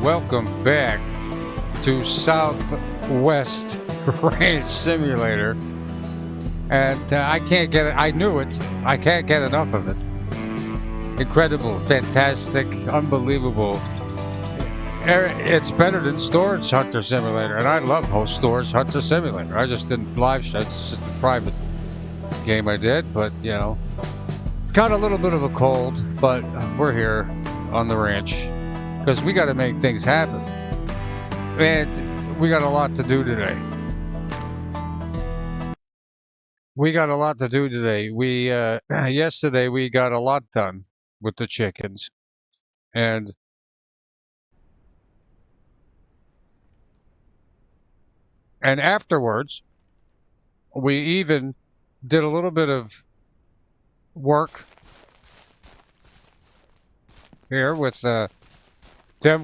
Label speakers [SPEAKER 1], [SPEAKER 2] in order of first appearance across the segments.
[SPEAKER 1] welcome back to Southwest Ranch Simulator. And I can't get it. I knew it. I can't get enough of it. Incredible, fantastic, unbelievable. It's better than Storage Hunter Simulator, and I love host Storage Hunter Simulator. I just didn't live show. It's just a private game I did, but you know, got a little bit of a cold, but we're here on the ranch because we got to make things happen, and we got a lot to do today. We yesterday we got a lot done with the chickens, and afterwards we even did a little bit of work here with them.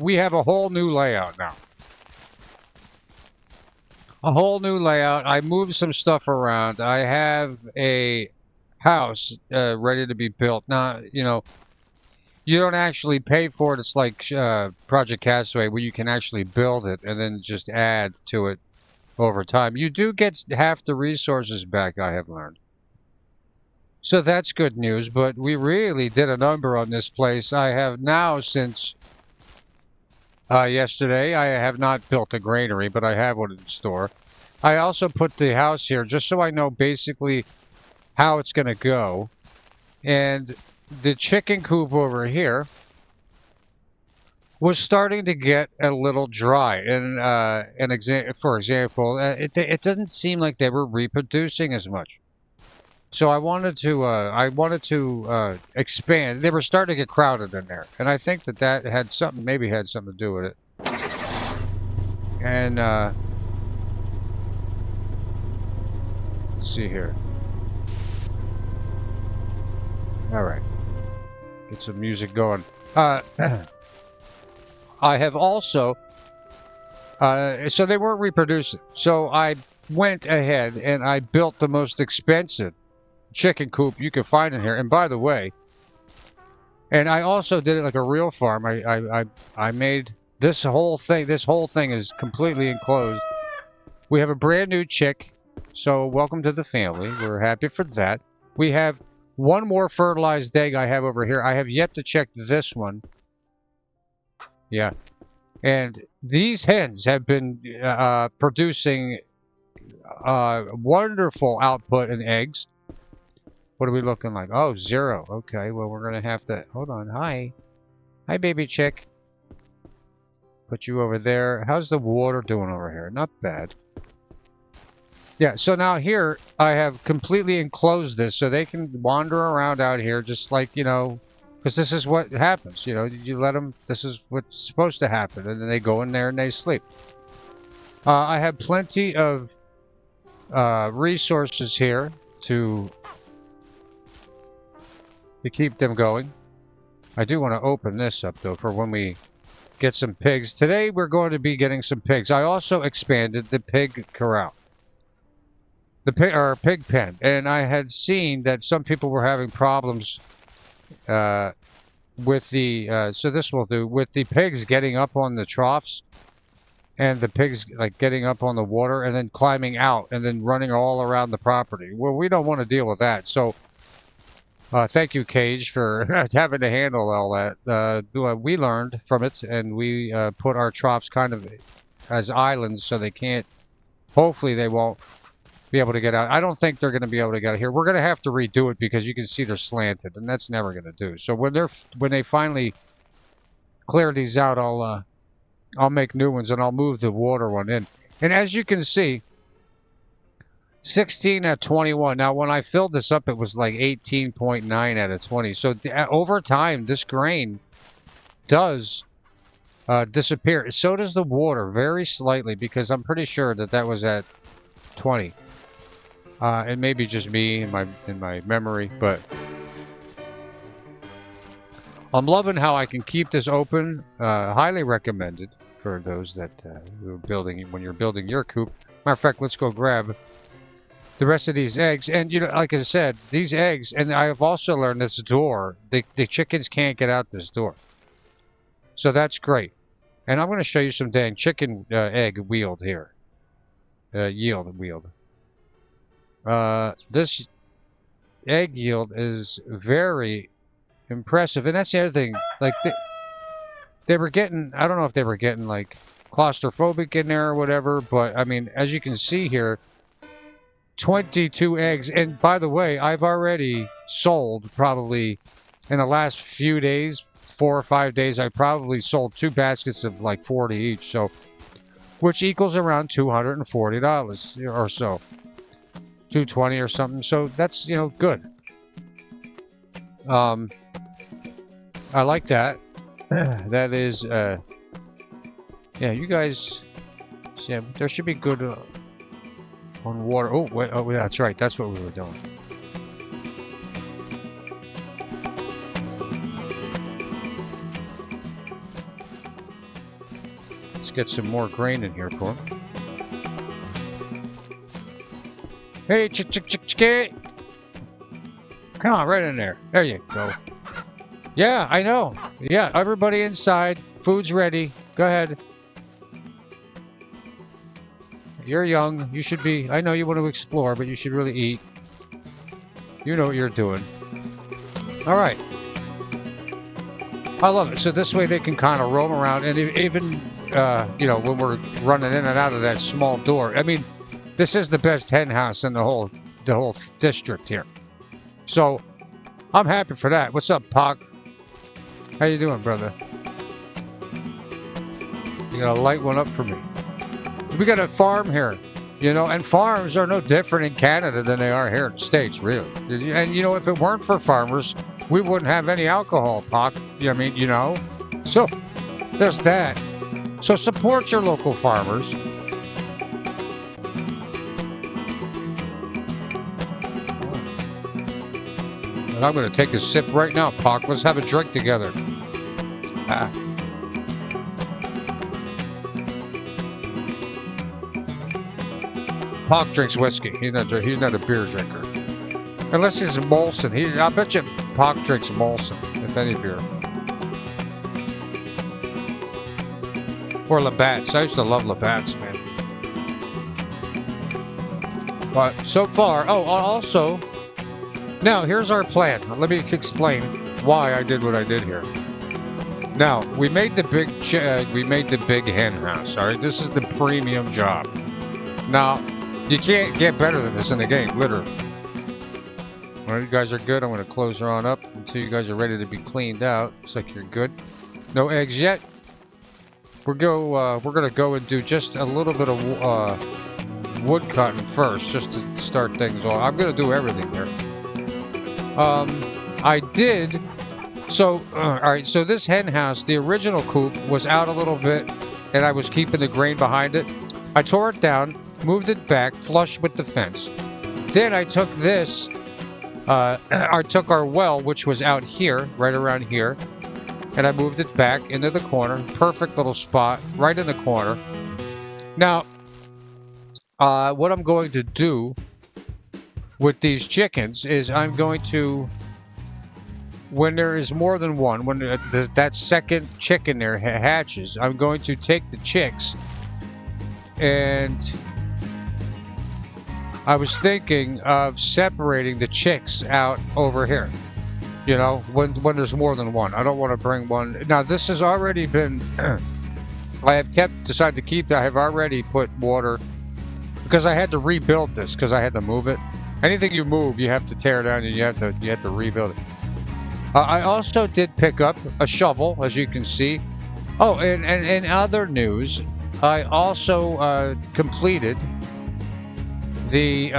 [SPEAKER 1] We have a whole new layout now. A whole new layout. I moved some stuff around. I have a house ready to be built. Now, you know, you don't actually pay for it. It's like Project Castaway, where you can actually build it and then just add to it over time. You do get half the resources back, I have learned. So that's good news, but we really did a number on this place. I have now, since yesterday, I have not built a granary, but I have one in store. I also put the house here just so I know basically how it's going to go. And the chicken coop over here was starting to get a little dry. And for example, it doesn't seem like they were reproducing as much. So I wanted to expand. They were starting to get crowded in there, and I think that had something, maybe had something to do with it. And let's see here. All right, get some music going. I have also, so they weren't reproducing. So I went ahead and I built the most expensive chicken coop you can find in here. And by the way, and I also did it like a real farm. I made this whole thing. This whole thing is completely enclosed. We have a brand new chick, so welcome to the family. We're happy for that. We have one more fertilized egg I have over here. I have yet to check this one. Yeah, and these hens have been producing wonderful output in eggs. What are we looking like? Oh, 0. Okay, well, we're going to have to... Hold on. Hi. Hi, baby chick. Put you over there. How's the water doing over here? Not bad. Yeah, so now here, I have completely enclosed this so they can wander around out here just like, you know, because this is what happens. You know, you let them... This is what's supposed to happen. And then they go in there and they sleep. I have plenty of resources here to keep them going. I do want to open this up, though, for when we get some pigs. Today, we're going to be getting some pigs. I also expanded the pig corral. The pig pen. And I had seen that some people were having problems with the... so this will do. With the pigs getting up on the troughs. And the pigs, like, getting up on the water and then climbing out and then running all around the property. Well, we don't want to deal with that. So... thank you, Cage, for having to handle all that. We learned from it, and we put our troughs kind of as islands so they can't... Hopefully they won't be able to get out. I don't think they're going to be able to get out here. We're going to have to redo it because you can see they're slanted, and that's never going to do. So when they finally clear these out, I'll make new ones, and I'll move the water one in. And as you can see... 16 out of 21. Now, when I filled this up, it was like 18.9 out of 20. So over time, this grain does disappear. So does the water, very slightly, because I'm pretty sure that was at 20. It may be just me in my memory, but I'm loving how I can keep this open. Highly recommended for those that who are building when you're building your coop. Matter of fact, let's go grab the rest of these eggs. And, you know, like I said, these eggs, and I have also learned this door, the chickens can't get out this door. So that's great. And I'm going to show you some dang chicken egg yield here. Yield. This egg yield is very impressive. And that's the other thing. Like, they were getting, I don't know if they were getting, like, claustrophobic in there or whatever. But, I mean, as you can see here, 22 eggs. And by the way, I've already sold probably in the last few days, 4 or 5 days, I probably sold 2 baskets of like 40 each, so which equals around $240 or so, 220 or something. So that's, you know, good. I like that. That is, yeah, you guys, yeah, there should be good on water. Oh, wait, oh, that's right. That's what we were doing. Let's get some more grain in here for him. Hey, chick. Come on, right in there. There you go. Yeah, I know. Yeah, everybody inside. Food's ready. Go ahead. You're young. You should be... I know you want to explore, but you should really eat. You know what you're doing. All right. I love it. So this way they can kind of roam around, and even... you know, when we're running in and out of that small door. I mean, this is the best hen house in the whole district here. So, I'm happy for that. What's up, Pac? How you doing, brother? You got a light one up for me. We got a farm here, you know, and farms are no different in Canada than they are here in the States, really. And, you know, if it weren't for farmers, we wouldn't have any alcohol, Pac. I mean, you know. So, there's that. So support your local farmers. And I'm going to take a sip right now, Pac. Let's have a drink together. Pac drinks whiskey. He's not a beer drinker. Unless he's a Molson. I bet you Pac drinks Molson, if any beer. Or Labatt's. I used to love Labatt's, man. But so far... Oh, also... Now, here's our plan. Let me explain why I did what I did here. Now, we made the big hen house, all right? This is the premium job. Now, you can't get better than this in the game, literally. All right, you guys are good. I'm going to close her on up until you guys are ready to be cleaned out. Looks like you're good. No eggs yet. We're gonna go and do just a little bit of wood cutting first, just to start things off. I'm gonna do everything here. I did. So, all right. So this hen house, the original coop, was out a little bit, and I was keeping the grain behind it. I tore it down, moved it back, flush with the fence. Then I took this. I took our well, which was out here, right around here. And I moved it back into the corner. Perfect little spot, right in the corner. Now, what I'm going to do with these chickens is I'm going to, when there is more than one, when that second chicken there hatches, I'm going to take the chicks, and I was thinking of separating the chicks out over here. You know, when there's more than one. I don't want to bring one. Now, this has already been... I have decided to keep that. I have already put water... Because I had to rebuild this, because I had to move it. Anything you move, you have to tear down, and you have to rebuild it. I also did pick up a shovel, as you can see. Oh, and in other news, I also completed the...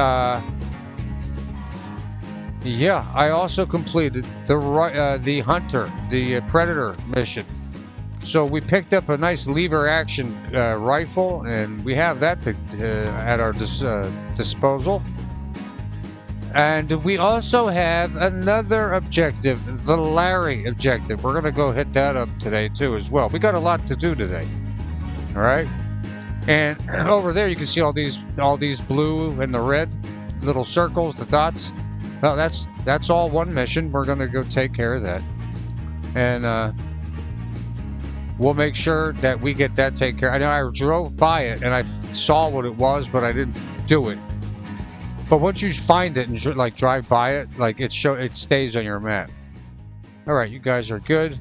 [SPEAKER 1] Yeah, I also completed the hunter, the predator mission. So we picked up a nice lever action rifle, and we have that at our disposal. And we also have another objective, the Larry objective. We're gonna go hit that up today too as well. We got a lot to do today. All right. And over there you can see all these blue and the red little circles, the dots. Well, that's all one mission. We're gonna go take care of that. And we'll make sure that we get that taken care of. I know I drove by it and I saw what it was, but I didn't do it. But once you find it and like drive by it, like it stays on your map. All right, you guys are good.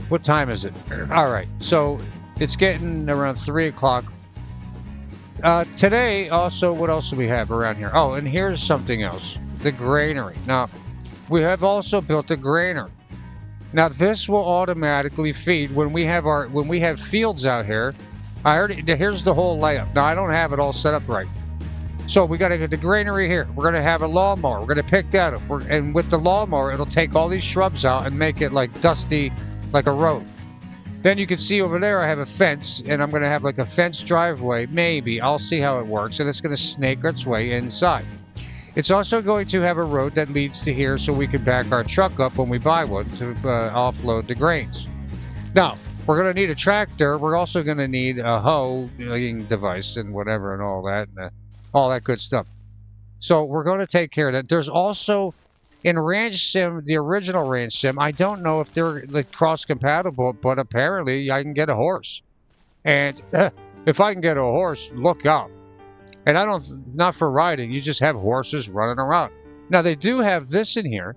[SPEAKER 1] What time is it? All right, so it's getting around 3 o'clock. Today, also, what else do we have around here? Oh, and here's something else. The granary. Now, we have also built a granary. Now, this will automatically feed when we have fields out here. Here's the whole layout. Now, I don't have it all set up right. So we got to get the granary here. We're going to have a lawnmower. We're going to pick that up. And with the lawnmower, it'll take all these shrubs out and make it like dusty, like a road. Then you can see over there I have a fence, and I'm going to have like a fence driveway. Maybe. I'll see how it works. And it's going to snake its way inside. It's also going to have a road that leads to here so we can back our truck up when we buy one to offload the grains. Now, we're going to need a tractor. We're also going to need a hoeing device and whatever and all that. And, all that good stuff. So we're going to take care of that. There's also in Ranch Sim, the original Ranch Sim, I don't know if they're like cross-compatible, but apparently I can get a horse. And if I can get a horse, look out. And not for riding, you just have horses running around. Now they do have this in here.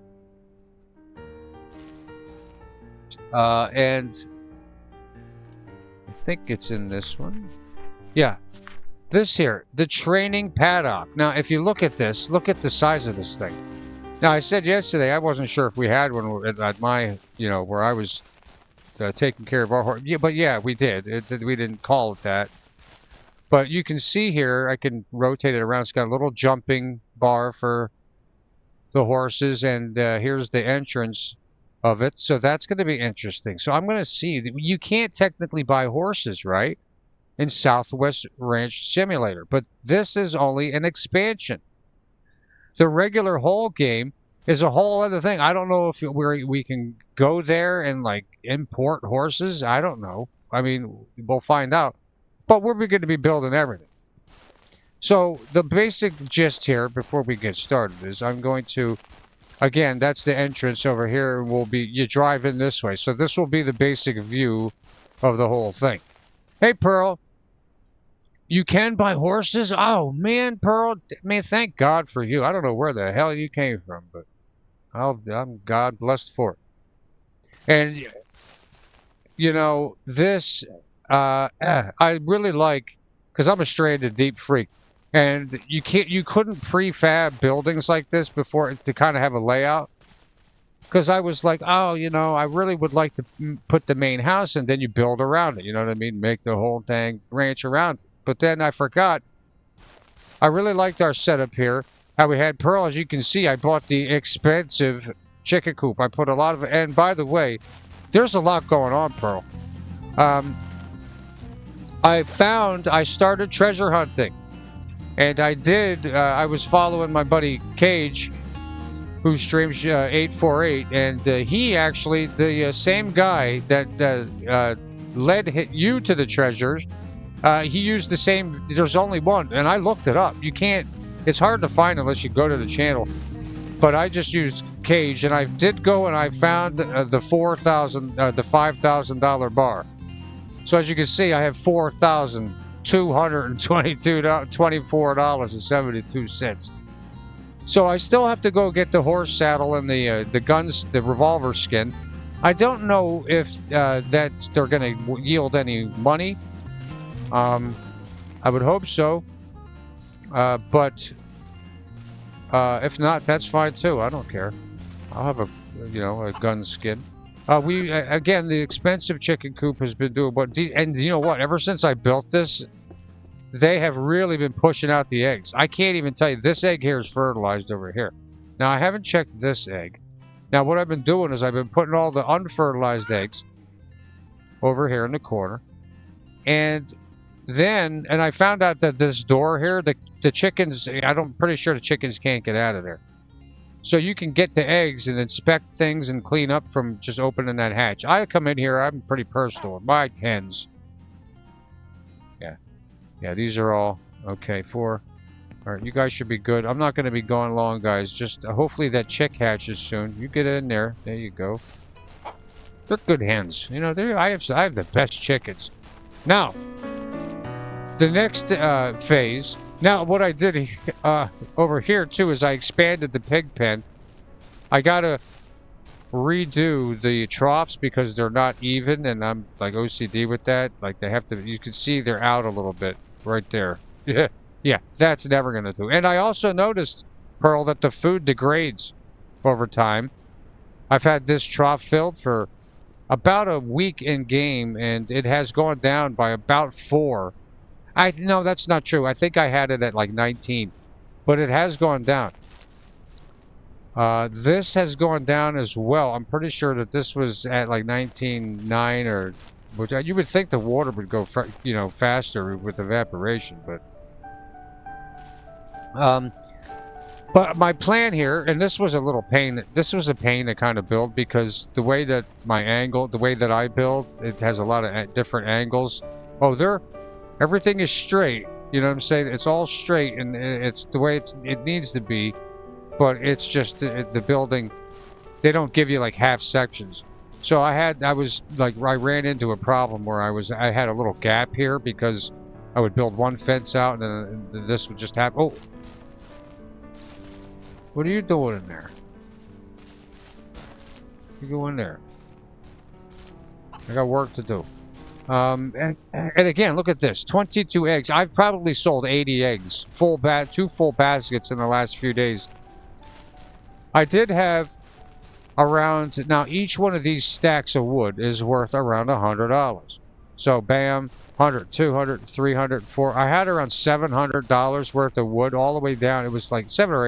[SPEAKER 1] And I think it's in this one. Yeah. This here, the training paddock. Now, if you look at this, look at the size of this thing. Now, I said yesterday I wasn't sure if we had one at my, where I was taking care of our horse. Yeah, but yeah, we did. We didn't call it that. But you can see here, I can rotate it around. It's got a little jumping bar for the horses, and here's the entrance of it. So that's going to be interesting. So I'm going to see. You can't technically buy horses, right? In Southwest Ranch Simulator, but this is only an expansion. The regular whole game is a whole other thing. I don't know if we can go there and like import horses. I don't know. I mean, we'll find out. But we're going to be building everything. So the basic gist here before we get started is I'm going to, again, that's the entrance over here. You drive in this way. So this will be the basic view of the whole thing. Hey, Pearl. You can buy horses? Oh, man, Pearl. Man, thank God for you. I don't know where the hell you came from, but I'm God blessed for it. And, this, I really like, because I'm a stranded deep freak, and you couldn't prefab buildings like this before to kind of have a layout. Because I was like, oh, I really would like to put the main house, and then you build around it. You know what I mean? Make the whole thing ranch around it. But then I forgot. I really liked our setup here. How we had Pearl, as you can see, I bought the expensive chicken coop. I put a lot of it. And by the way, there's a lot going on, Pearl. I started treasure hunting. And I was following my buddy Cage, who streams 848, and he actually, the same guy that led you to the treasures, he used the same, there's only one, and I looked it up. It's hard to find unless you go to the channel, but I just used Cage, and I did go and I found the $5,000 bar. So as you can see, I have $4,224.72. So I still have to go get the horse saddle and the guns, the revolver skin. I don't know if that they're going to yield any money. I would hope so. But if not, that's fine too. I don't care. I'll have a gun skin. Again, the expensive chicken coop has been doing and you know what? Ever since I built this, they have really been pushing out the eggs. I can't even tell you. This egg here is fertilized over here. Now, I haven't checked this egg. Now, what I've been doing is I've been putting all the unfertilized eggs over here in the corner. And I found out that this door here, the chickens, I'm pretty sure the chickens can't get out of there. So you can get the eggs and inspect things and clean up from just opening that hatch. I come in here, I'm pretty personal with my hens. Yeah, these are all okay. All right, you guys should be good. I'm not going to be going long, guys. Just hopefully that chick hatches soon. You get in there. There you go. They're good hens. You know, I have the best chickens. Now, the next phase. Now, what I did over here too is I expanded the pig pen. I gotta redo the troughs because they're not even, and I'm like OCD with that. Like they have to. You can see they're out a little bit right there. Yeah, yeah, that's never gonna do. And I also noticed, Pearl, that the food degrades over time. I've had this trough filled for about a week in game, and it has gone down by about 4. No, that's not true. I think I had it at like 19, but it has gone down. This has gone down as well. I'm pretty sure that this was at like 19.9, or which you would think the water would go, faster with evaporation, but my plan here, and this was a little pain. This was a pain to kind of build because the way that the way that I build, it has a lot of different angles. Oh, everything is straight. You know what I'm saying? It's all straight, and it's the way it needs to be. But it's just the building. They don't give you like half sections. So I ran into a problem where I had a little gap here because I would build one fence out, and then this would just happen. Oh. What are you doing in there? You go in there. I got work to do. And again, look at this. 22 eggs. I've probably sold 80 eggs. 2 full baskets in the last few days. I did have around... Now, each one of these stacks of wood is worth around $100. So, bam, 100, 200, 300, 400. I had around $700 worth of wood all the way down. It was like $700 or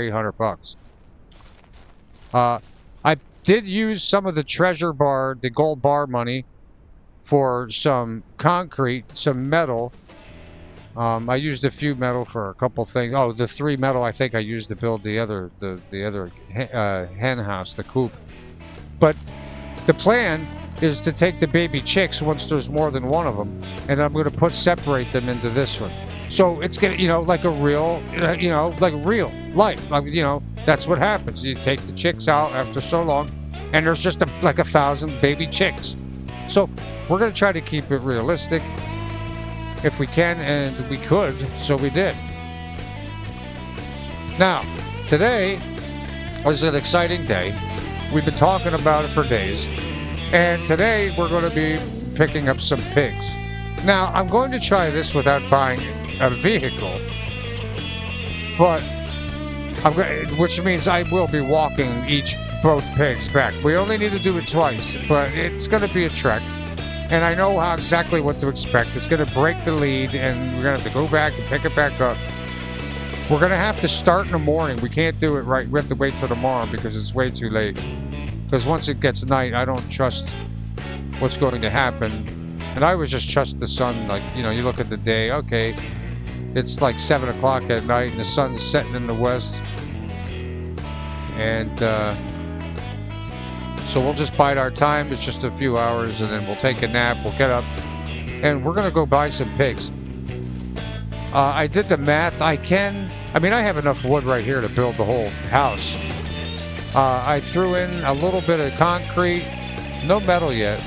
[SPEAKER 1] $800. I did use some of the treasure bar, the gold bar money, for some concrete, some metal. I used a few metal for a couple things. Oh, the 3 metal I think I used to build the other hen house, the coop. But the plan is to take the baby chicks once there's more than one of them, and I'm going to separate them into this one. So it's gonna, like a real, like real life. That's what happens. You take the chicks out after so long, and there's just like 1,000 baby chicks. So we're gonna try to keep it realistic if we can, and we could. So we did. Now, today is an exciting day. We've been talking about it for days. And today we're going to be picking up some pigs. Now, I'm going to try this without buying a vehicle. But which means I will be walking both pigs back. We only need to do it twice, but it's going to be a trek. And I know exactly what to expect. It's going to break the lead, and we're going to have to go back and pick it back up. We're going to have to start in the morning. We can't do it right. We have to wait till tomorrow because it's way too late. Because once it gets night, I don't trust what's going to happen. And I always just trust the sun. Like, you look at the day, okay, it's like 7 o'clock at night and the sun's setting in the west. And so we'll just bide our time. It's just a few hours, and then we'll take a nap. We'll get up, and we're going to go buy some pigs. I did the math. I have enough wood right here to build the whole house. I threw in a little bit of concrete. No metal yet.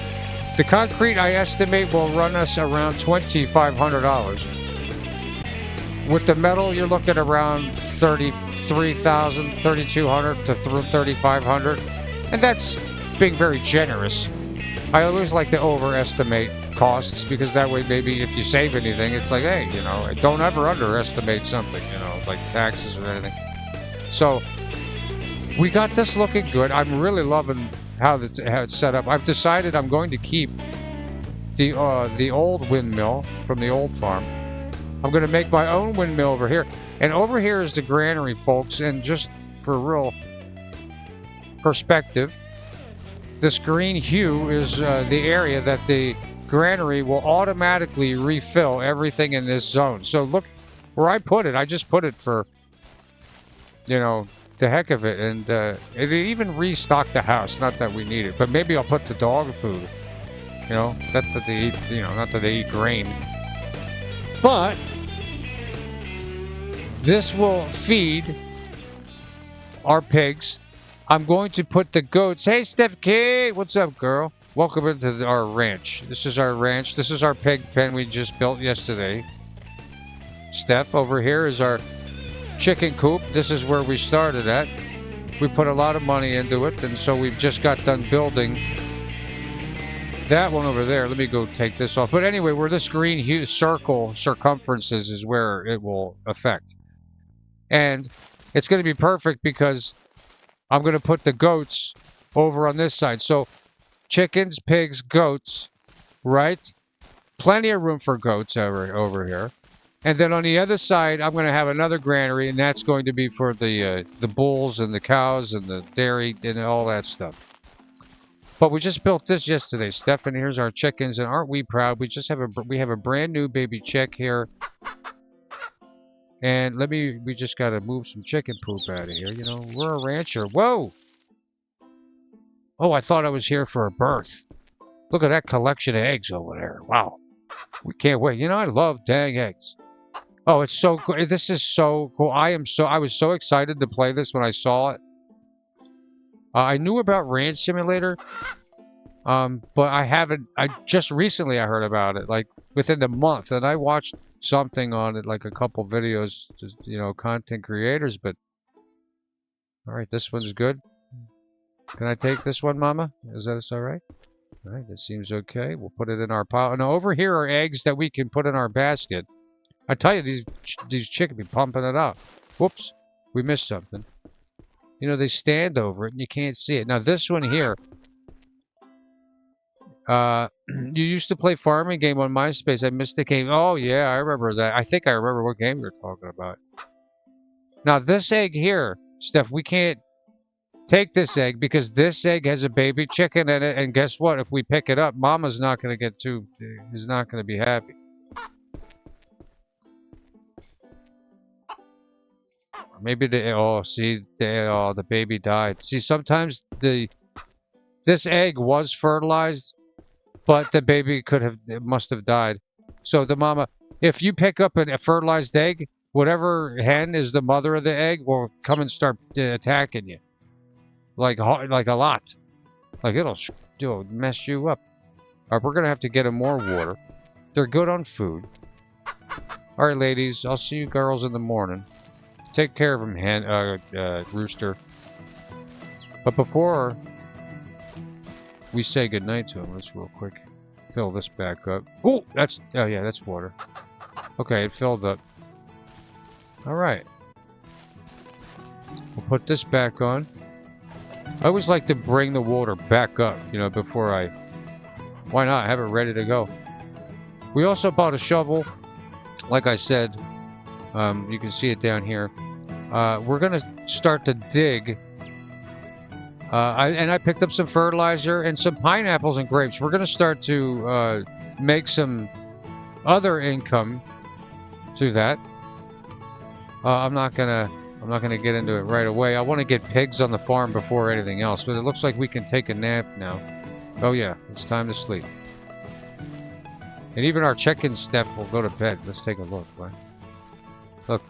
[SPEAKER 1] The concrete, I estimate, will run us around $2,500. With the metal, you're looking around $33,000, $3,200 to $3,500. And that's being very generous. I always like to overestimate costs because that way maybe if you save anything, it's like, hey, don't ever underestimate something, like taxes or anything. So we got this looking good. I'm really loving how it's set up. I've decided I'm going to keep the old windmill from the old farm. I'm going to make my own windmill over here. And over here is the granary, folks. And just for real perspective, this green hue is the area that the granary will automatically refill everything in this zone. So look where I put it. I just put it for, the heck of it. And it even restocked the house. Not that we need it, but maybe I'll put the dog food. Not that they eat, not that they eat grain. But this will feed our pigs. I'm going to put the goats. Hey, Steph K, what's up, girl? welcome into our ranch. This is our ranch. This is our pig pen we just built yesterday. Steph, over here is our chicken coop. This is where we started at. We put a lot of money into it, and so we've just got done building that one over there. Let me go take this off. But anyway, where this green circle circumference is where it will affect. And it's going to be perfect because I'm going to put the goats over on this side. So chickens, pigs, goats, right? Plenty of room for goats over here. And then on the other side, I'm going to have another granary, and that's going to be for the bulls and the cows and the dairy and all that stuff. But we just built this yesterday, Steph, and here's our chickens, and aren't we proud? We have a brand new baby chick here. And we just got to move some chicken poop out of here. You know, we're a rancher. Whoa! Oh, I thought I was here for a birth. Look at that collection of eggs over there. Wow. We can't wait. You know, I love dang eggs. Oh, it's so cool. This is so cool. I was so excited to play this when I saw it. I knew about Ranch Simulator, but I just recently I heard about it, like within the month, and I watched something on it, like a couple videos, just, you know, content creators, but all right, this one's good. Can I take this one, Mama? Is that all right? All right, that seems okay. We'll put it in our pile. Now, over here are eggs that we can put in our basket. I tell you, these chicken be pumping it out. Whoops, we missed something. You know, they stand over it and you can't see it. Now, this one here, you used to play farming game on MySpace. I missed the game. Oh, yeah, I remember that. I think I remember what game you're talking about. Now, this egg here, Steph, we can't take this egg because this egg has a baby chicken in it. And guess what? If we pick it up, Mama's not going to is not going to be happy. Maybe the baby died. See, sometimes this egg was fertilized, but the baby must have died. So the mama, if you pick up a fertilized egg, whatever hen is the mother of the egg will come and start attacking you, like a lot, like it'll mess you up. All right, we're gonna have to get them more water. They're good on food. All right, ladies, I'll see you girls in the morning. Take care of him, Rooster. But before we say goodnight to him, let's real quick fill this back up. Oh, yeah, that's water. Okay, it filled up. All right. We'll put this back on. I always like to bring the water back up, you know, before why not have it ready to go? We also bought a shovel. Like I said, you can see it down here. We're going to start to dig. I picked up some fertilizer and some pineapples and grapes. We're going to start to make some other income through that. I'm not gonna get into it right away. I want to get pigs on the farm before anything else. But it looks like we can take a nap now. Oh yeah, it's time to sleep. And even our chicken Steph will go to bed. Let's take a look. Right? Look.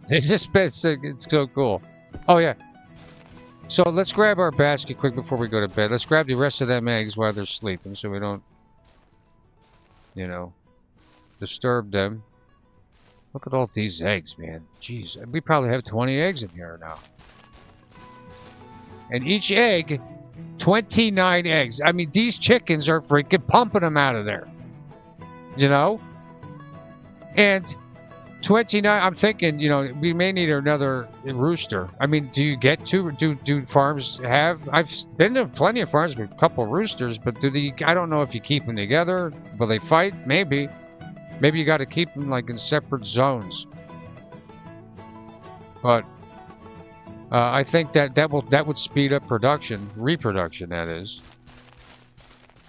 [SPEAKER 1] It's so cool. Oh yeah. So let's grab our basket quick before we go to bed. Let's grab the rest of them eggs while they're sleeping, so we don't, you know, disturb them. Look at all these eggs, man. Jeez, we probably have 20 eggs in here now. And each egg, 29 eggs. I mean, these chickens are freaking pumping them out of there. You know? And 29, I'm thinking, you know, we may need another rooster. I mean, do farms have? I've been to plenty of farms with a couple of roosters, but I don't know if you keep them together. Will they fight? Maybe. Maybe you got to keep them like in separate zones. But I think that would speed up reproduction, that is.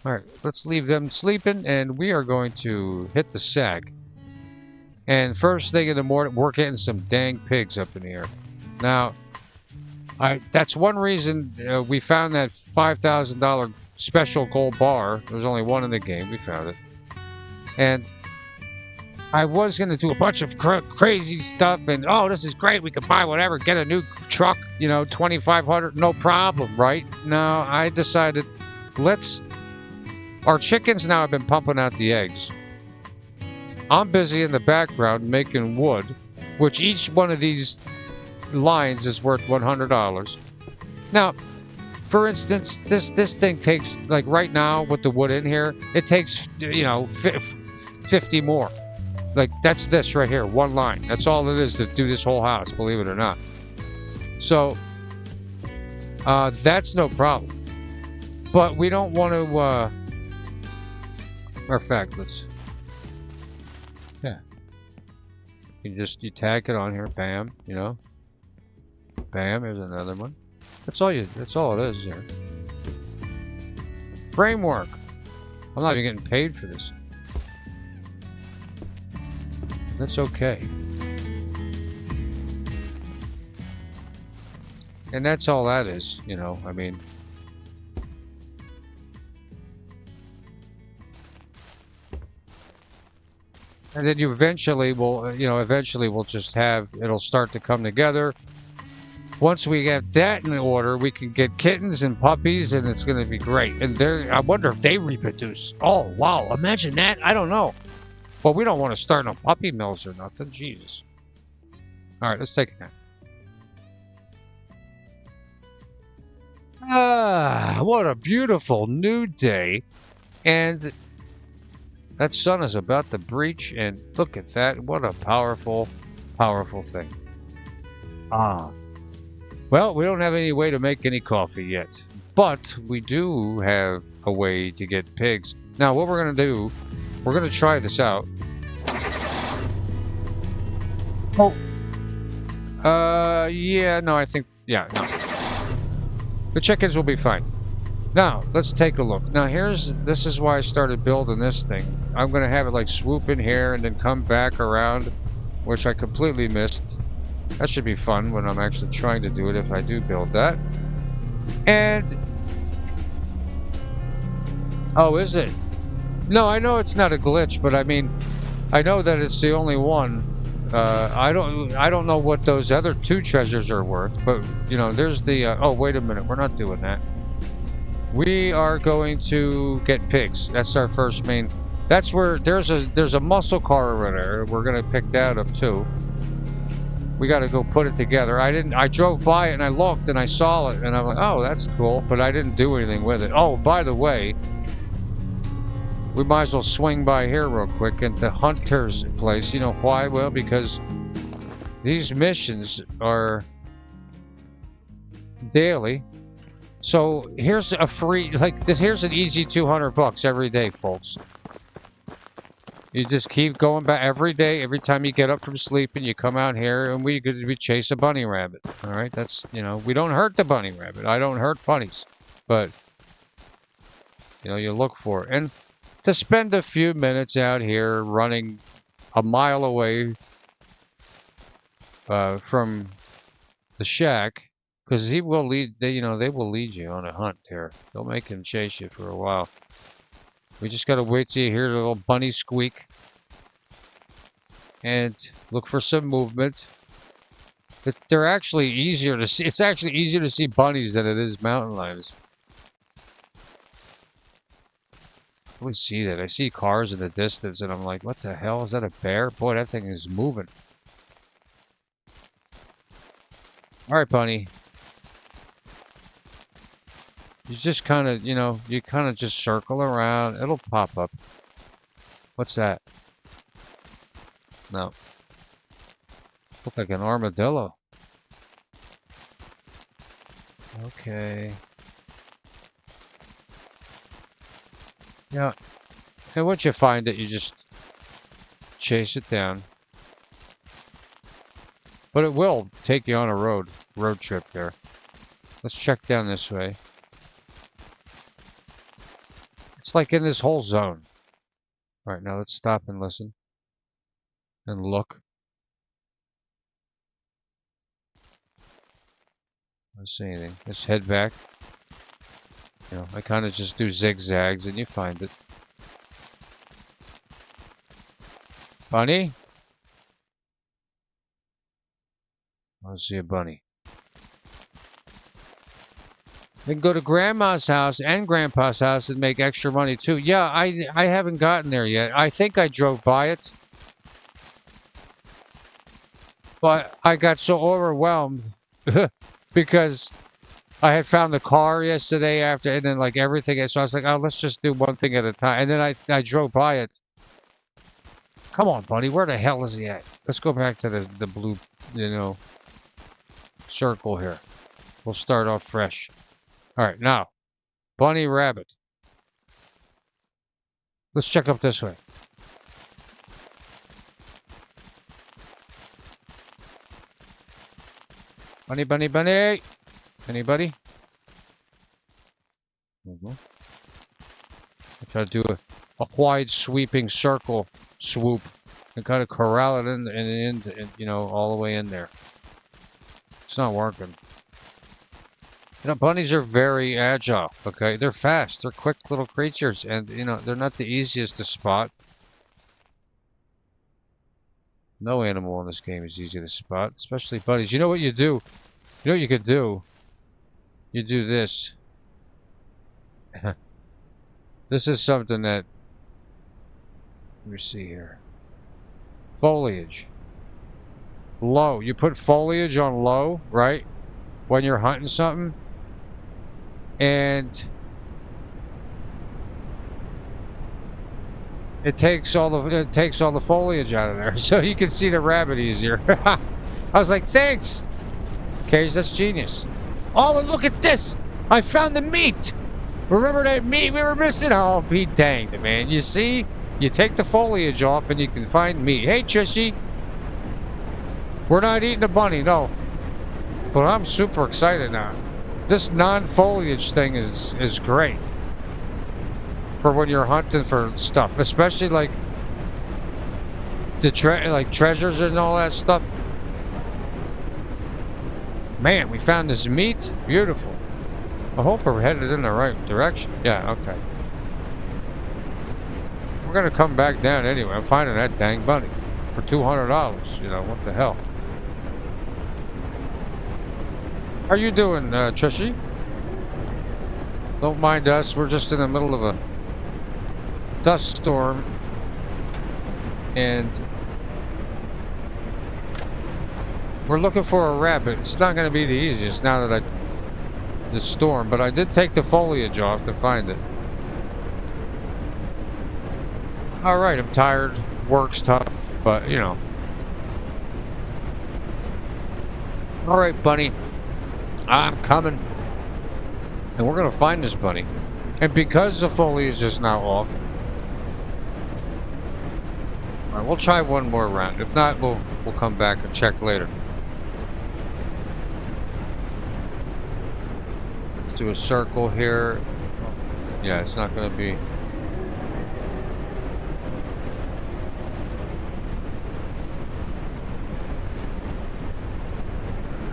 [SPEAKER 1] All right, let's leave them sleeping, and we are going to hit the sack. And first thing in the morning, we're getting some dang pigs up in here. Now, that's one reason we found that $5,000 special gold bar. There was only one in the game. We found it. And I was going to do a bunch of crazy stuff and, oh, this is great. We could buy whatever, get a new truck, you know, 2,500, no problem, right? No, I decided our chickens now have been pumping out the eggs. I'm busy in the background making wood, which each one of these lines is worth $100. Now, for instance, this thing takes, like right now with the wood in here, it takes, you know, 50 more. Like, that's this right here, one line. That's all it is to do this whole house, believe it or not. So, that's no problem. But we don't want to, matter of fact, yeah. You tack it on here, bam, you know. Bam, here's another one. That's all it is here. Framework. I'm not even getting paid for this. That's okay. And that's all that is, you know, I mean. And then you eventually will, you know, we'll just have, it'll start to come together. Once we get that in order, we can get kittens and puppies, and it's going to be great. And I wonder if they reproduce. Oh, wow. Imagine that. I don't know. Well, we don't want to start no puppy mills or nothing. Jesus. All right, let's take a nap. Ah, what a beautiful new day. And that sun is about to breach, and look at that. What a powerful, powerful thing. Ah. Well, we don't have any way to make any coffee yet, but we do have a way to get pigs. Now, what we're going to do, we're going to try this out. Oh. Yeah, no, I think, yeah, no. The chickens will be fine. Now, let's take a look. Now, this is why I started building this thing. I'm going to have it like swoop in here and then come back around, which I completely missed. That should be fun when I'm actually trying to do it if I do build that. And... oh, is it? No, I know it's not a glitch, but I mean, I know that it's the only one. I don't know what those other two treasures are worth, but, you know, there's the... oh, wait a minute. We're not doing that. We are going to get pigs. That's our first main... That's where... There's a muscle car over there. We're going to pick that up, too. We got to go put it together. I drove by it and I looked and I saw it and I'm like, oh, that's cool, but I didn't do anything with it. Oh, by the way, we might as well swing by here real quick at the hunter's place. You know why? Well, because these missions are daily. So here's a free, like this, here's an easy $200 every day, folks. You just keep going back every day. Every time you get up from sleep and you come out here and we chase a bunny rabbit. All right, that's, you know, we don't hurt the bunny rabbit. I don't hurt bunnies, but you know, you look for it. And to spend a few minutes out here running a mile away from the shack, because he will lead. They will lead you on a hunt here. They'll make him chase you for a while. We just gotta wait till you hear the little bunny squeak and look for some movement. They're actually easier to see. It's actually easier to see bunnies than it is mountain lions. I always see that. I see cars in the distance and I'm like, what the hell? Is that a bear? Boy, that thing is moving. All right, bunny. You just kind of, you kind of just circle around. It'll pop up. What's that? No. Look like an armadillo. Okay. Yeah. And once you find it, you just chase it down. But it will take you on a road trip there. Let's check down this way. It's like in this whole zone. All right, now let's stop and listen. And look. I don't see anything. Let's head back. I kind of just do zigzags and you find it. Bunny? I don't see a bunny. They can go to Grandma's house and Grandpa's house and make extra money too. Yeah, I haven't gotten there yet. I think I drove by it. But I got so overwhelmed because I had found the car yesterday after, and then like everything. So I was like, oh, let's just do one thing at a time. And then I drove by it. Come on, buddy. Where the hell is he at? Let's go back to the blue, circle here. We'll start off fresh. All right, now, bunny, rabbit. Let's check up this way. Bunny, bunny, bunny. Anybody? I'll try to do a wide sweeping circle swoop and kind of corral it in, all the way in there. It's not working. Bunnies are very agile, okay? They're fast. They're quick little creatures, and, they're not the easiest to spot. No animal in this game is easy to spot, especially bunnies. You know what you do? You know what you could do? You do this. This is something that... Let me see here. Foliage. Low. You put foliage on low, right? When you're hunting something. And... It takes all the foliage out of there, so you can see the rabbit easier. I was like, thanks! Okay, that's genius. Oh, and look at this! I found the meat! Remember that meat we were missing? Oh, be danged, man. You see? You take the foliage off and you can find meat. Hey, Trishy! We're not eating a bunny, no. But I'm super excited now. This non-foliage thing is great. For when you're hunting for stuff. Especially like the treasures and all that stuff. Man, we found this meat. Beautiful. I hope we're headed in the right direction. Yeah, okay. We're gonna come back down anyway. I'm finding that dang bunny for $200. What the hell? How you doing, Trishy? Don't mind us. We're just in the middle of a dust storm, and we're looking for a rabbit. It's not going to be the easiest now that the storm, but I did take the foliage off to find it. All right, I'm tired. Work's tough, but All right, bunny, I'm coming, and we're going to find this bunny. And because the foliage is now off, all right, we'll try one more round. If not, we'll come back and check later. Let's do a circle here. Yeah, it's not going to be...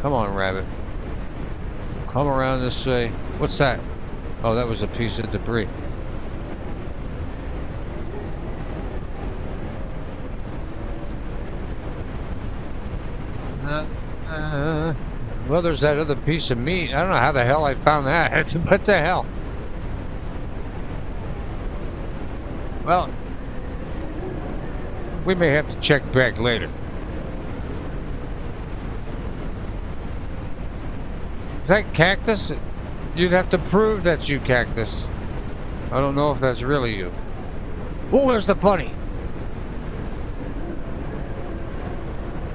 [SPEAKER 1] Come on, rabbit. Come around this way. What's that? Oh, that was a piece of debris. Well, there's that other piece of meat. I don't know how the hell I found that. What the hell? Well, we may have to check back later. Is that cactus? You'd have to prove that's you, cactus. I don't know if that's really you. Oh, there's the bunny.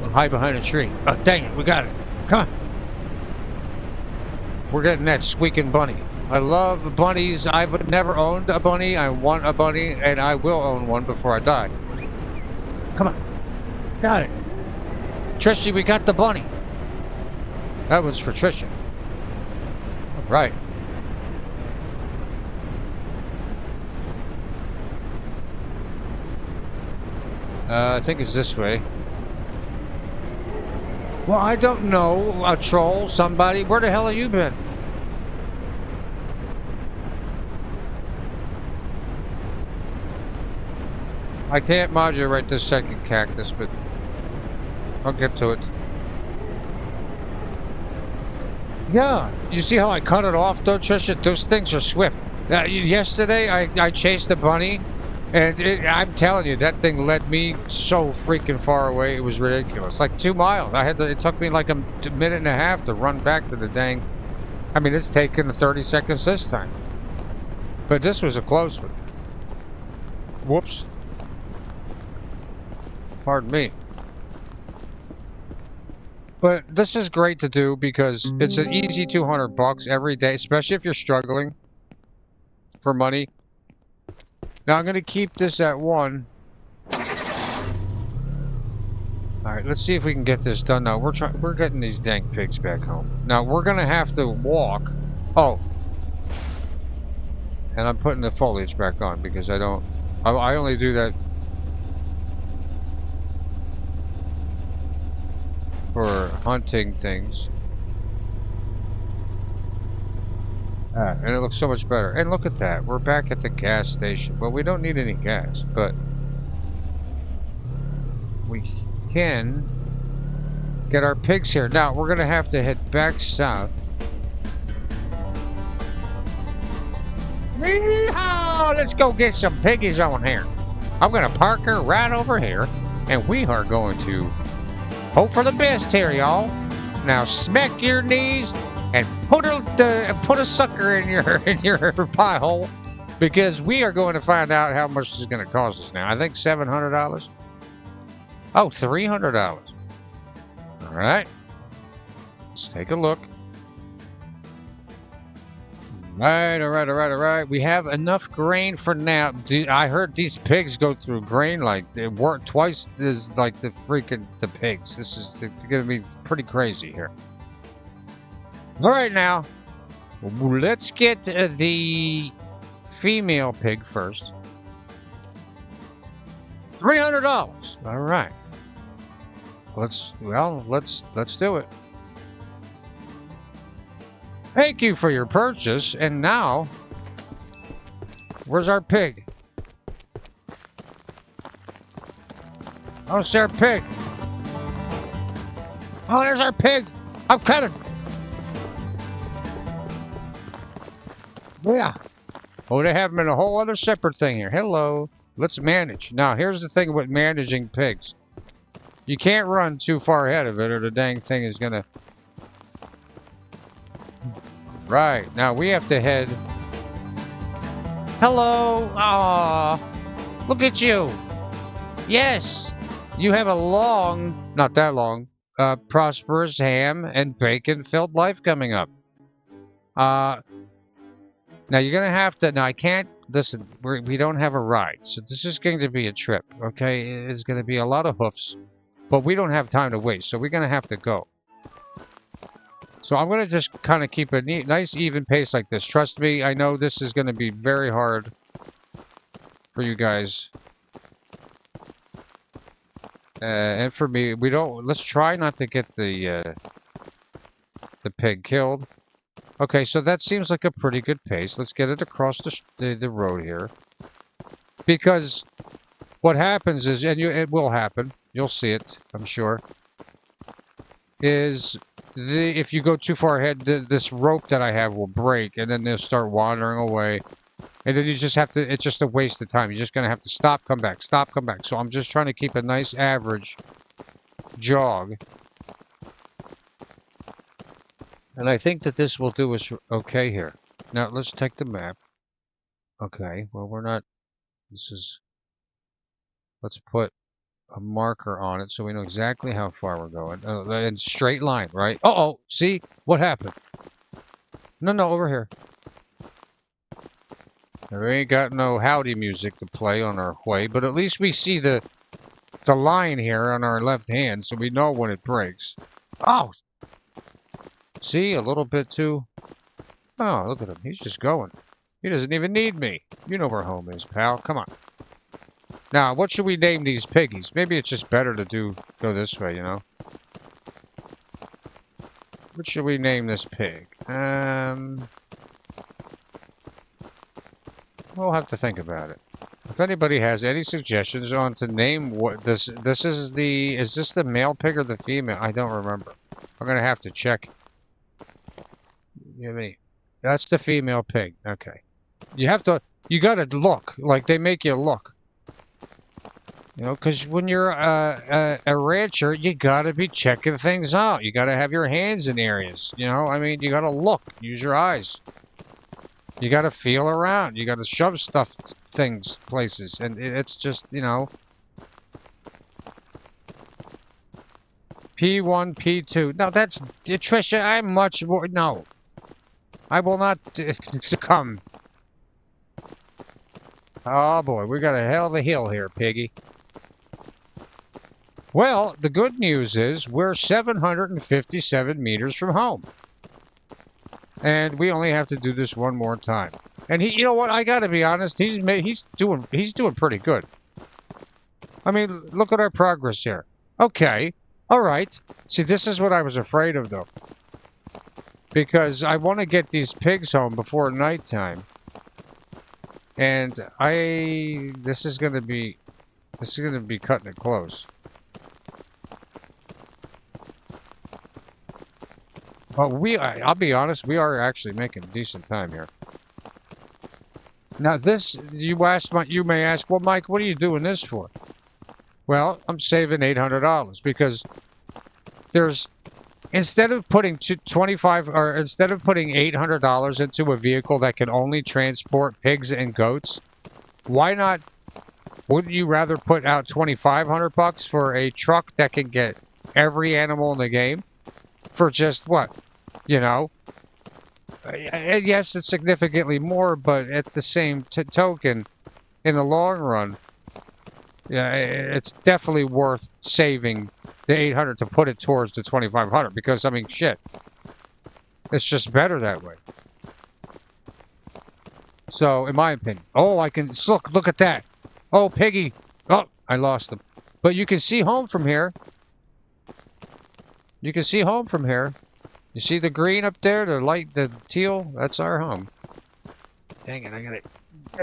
[SPEAKER 1] I'll hide behind a tree. Oh, dang it, we got it. Come on. We're getting that squeaking bunny. I love bunnies. I've never owned a bunny. I want a bunny, and I will own one before I die. Come on. Got it. Trishy, we got the bunny. That one's for Trisha. Right. I think it's this way. Well, I don't know. A troll, somebody. Where the hell have you been? I can't mod you right this second, Cactus, but I'll get to it. Yeah, you see how I cut it off, though, Trisha? Those things are swift. Yesterday, I chased the bunny, and I'm telling you, that thing led me so freaking far away. It was ridiculous. Like 2 miles. It took me like a minute and a half to run back to the dang. I mean, it's taken 30 seconds this time. But this was a close one. Whoops. Pardon me. But this is great to do because it's an easy 200 bucks every day, especially if you're struggling for money. Now I'm going to keep this at 1. Alright, let's see if we can get this done now. We're getting these dang pigs back home. Now we're going to have to walk. Oh. And I'm putting the foliage back on because I only do that for hunting things. And it looks so much better. And look at that. We're back at the gas station. Well, we don't need any gas, but we can get our pigs here. Now, we're going to have to head back south. Yeehaw! Let's go get some piggies on here. I'm going to park her right over here, and we are going to hope for the best here, y'all. Now, smack your knees and put a sucker in your pie hole, because we are going to find out how much this is going to cost us now. I think $700. Oh, $300. All right. Let's take a look. All right. We have enough grain for now. I heard these pigs go through grain like they work twice as like the pigs. This is going to be pretty crazy here. All right, now let's get the female pig first. $300. All right. Let's do it. Thank you for your purchase. And now, where's our pig? Oh, there's our pig. Oh, there's our pig. I'm coming. Yeah. Oh, they have them in a whole other separate thing here. Hello. Let's manage. Now, here's the thing with managing pigs. You can't run too far ahead of it or the dang thing is gonna... Right. Now, we have to head... Hello. Aww. Look at you. Yes. You have a long, not that long, prosperous ham and bacon-filled life coming up. Now, you're going to have to... Now, I can't... Listen, we don't have a ride. So this is going to be a trip, okay? It's going to be a lot of hoofs. But we don't have time to waste, so we're going to have to go. So I'm going to just kind of keep a nice, even pace like this. Trust me, I know this is going to be very hard for you guys. And for me, let's try not to get the pig killed. Okay, so that seems like a pretty good pace. Let's get it across the road here. Because what happens is, and it will happen, you'll see it, I'm sure, is if you go too far ahead, this rope that I have will break, and then they'll start wandering away. And then you just have to, it's just a waste of time. You're just going to have to stop, come back, stop, come back. So I'm just trying to keep a nice average jog. And I think that this will do us okay here. Now, let's take the map. Okay, well, we're not... This is... Let's put a marker on it so we know exactly how far we're going. In straight line, right? Uh-oh! See? What happened? No, over here. We ain't got no howdy music to play on our way, but at least we see the line here on our left hand, so we know when it breaks. Oh! See, a little bit too... Oh, look at him. He's just going. He doesn't even need me. You know where home is, pal. Come on. Now, what should we name these piggies? Maybe it's just better to go this way, you know? What should we name this pig? We'll have to think about it. I if anybody has any suggestions on to name what this is this the male pig or the female? I don't remember. I'm gonna have to check. You have any? That's the female pig. Okay. You gotta look. Like, they make you look. You know, because when you're a rancher, you gotta be checking things out. You gotta have your hands in areas. You know, I mean, you gotta look. Use your eyes. You gotta feel around. You gotta shove stuff, things, places. And it's just, you know. P1, P2. No, that's... Trisha, I'm much more... No. I will not succumb. Oh, boy. We got a hell of a hill here, piggy. Well, the good news is we're 757 meters from home. And we only have to do this one more time. And you know what? I got to be honest. He's doing pretty good. I mean, look at our progress here. Okay. All right. See, this is what I was afraid of, though. Because I want to get these pigs home before nighttime. And this is going to be cutting it close. But I'll be honest, we are actually making decent time here. Now you may ask, well, Mike, what are you doing this for? Well, I'm saving $800 because instead of putting $800 into a vehicle that can only transport pigs and goats, wouldn't you rather put out $2,500 for a truck that can get every animal in the game for just what? You know, yes, it's significantly more, but at the same token, in the long run, yeah, it's definitely worth saving the $800 to put it towards the $2,500 because, I mean, shit, it's just better that way. So, in my opinion, look at that. Oh, piggy. Oh, I lost them. But you can see home from here. You can see home from here. You see the green up there, the teal? That's our home. Dang it, I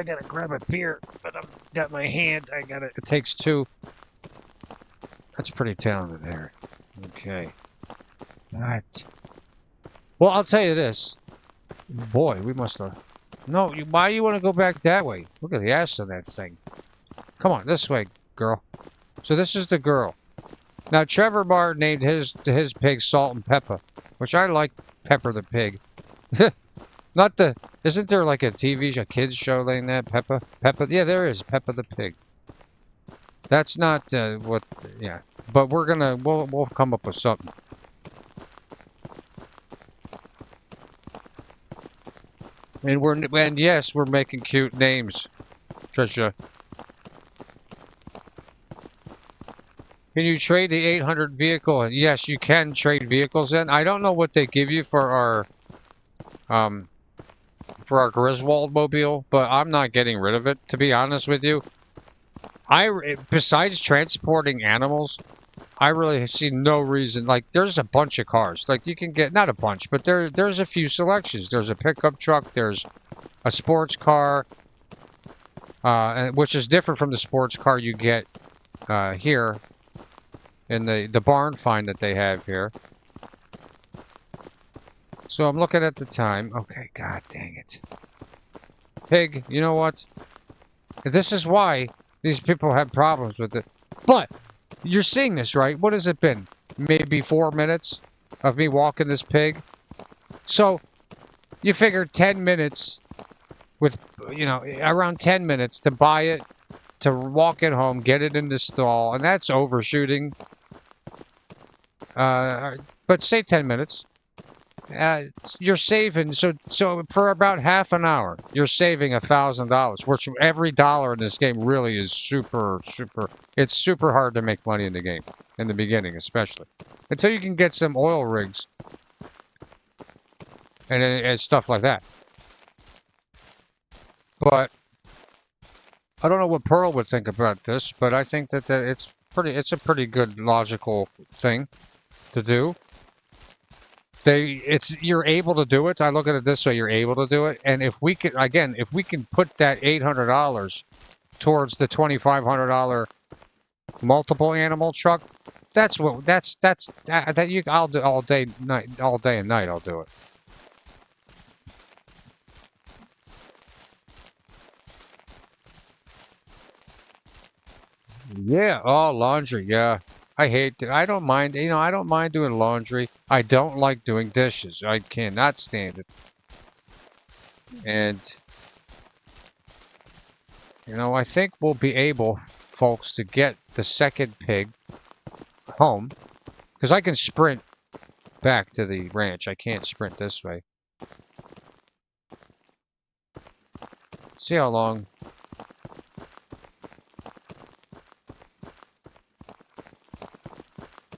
[SPEAKER 1] gotta grab a beer, but I've got my hand. It takes two. That's pretty talented there. Okay. Alright. Well, I'll tell you this. Boy, we must have... No, why you want to go back that way? Look at the ass of that thing. Come on, this way, girl. So this is the girl. Now, Trevor Martin named his pig Salt and Pepper, which I like Pepper the pig. Isn't there like a TV show, a kids show like that? Peppa? Yeah, there is. Peppa the pig. That's not yeah. But we'll come up with something. And yes, we're making cute names, Trisha. Can you trade the 800 vehicle? And yes, you can trade vehicles in. I don't know what they give you for our Griswold mobile, but I'm not getting rid of it, to be honest with you. Besides transporting animals, I really see no reason. Like, there's a bunch of cars. Like, you can get, not a bunch, but there's a few selections. There's a pickup truck. There's a sports car, which is different from the sports car you get here in the barn find that they have here. So I'm looking at the time. Okay, god dang it. Pig, you know what? This is why these people have problems with it. But you're seeing this, right? What has it been? Maybe 4 minutes of me walking this pig? So you figure 10 minutes with, you know, around 10 minutes to buy it, to walk it home, get it in the stall, and that's overshooting. But say 10 minutes. You're saving, so for about half an hour, you're saving $1,000, which every dollar in this game really is super, it's super hard to make money in the game, in the beginning especially. Until you can get some oil rigs and stuff like that. But I don't know what Pearl would think about this, but I think that it's a pretty good logical thing to do. You're able to do it. I look at it this way: you're able to do it, and if we can, again, if we can put that $800 towards the $2,500 multiple animal truck. That's what. That you. I'll do all day, night, all day and night. I'll do it. Yeah. Oh, laundry. Yeah. I don't mind. You know, I don't mind doing laundry. I don't like doing dishes. I cannot stand it. And you know, I think we'll be able, folks, to get the second pig home because I can sprint back to the ranch. I can't sprint this way. See how long.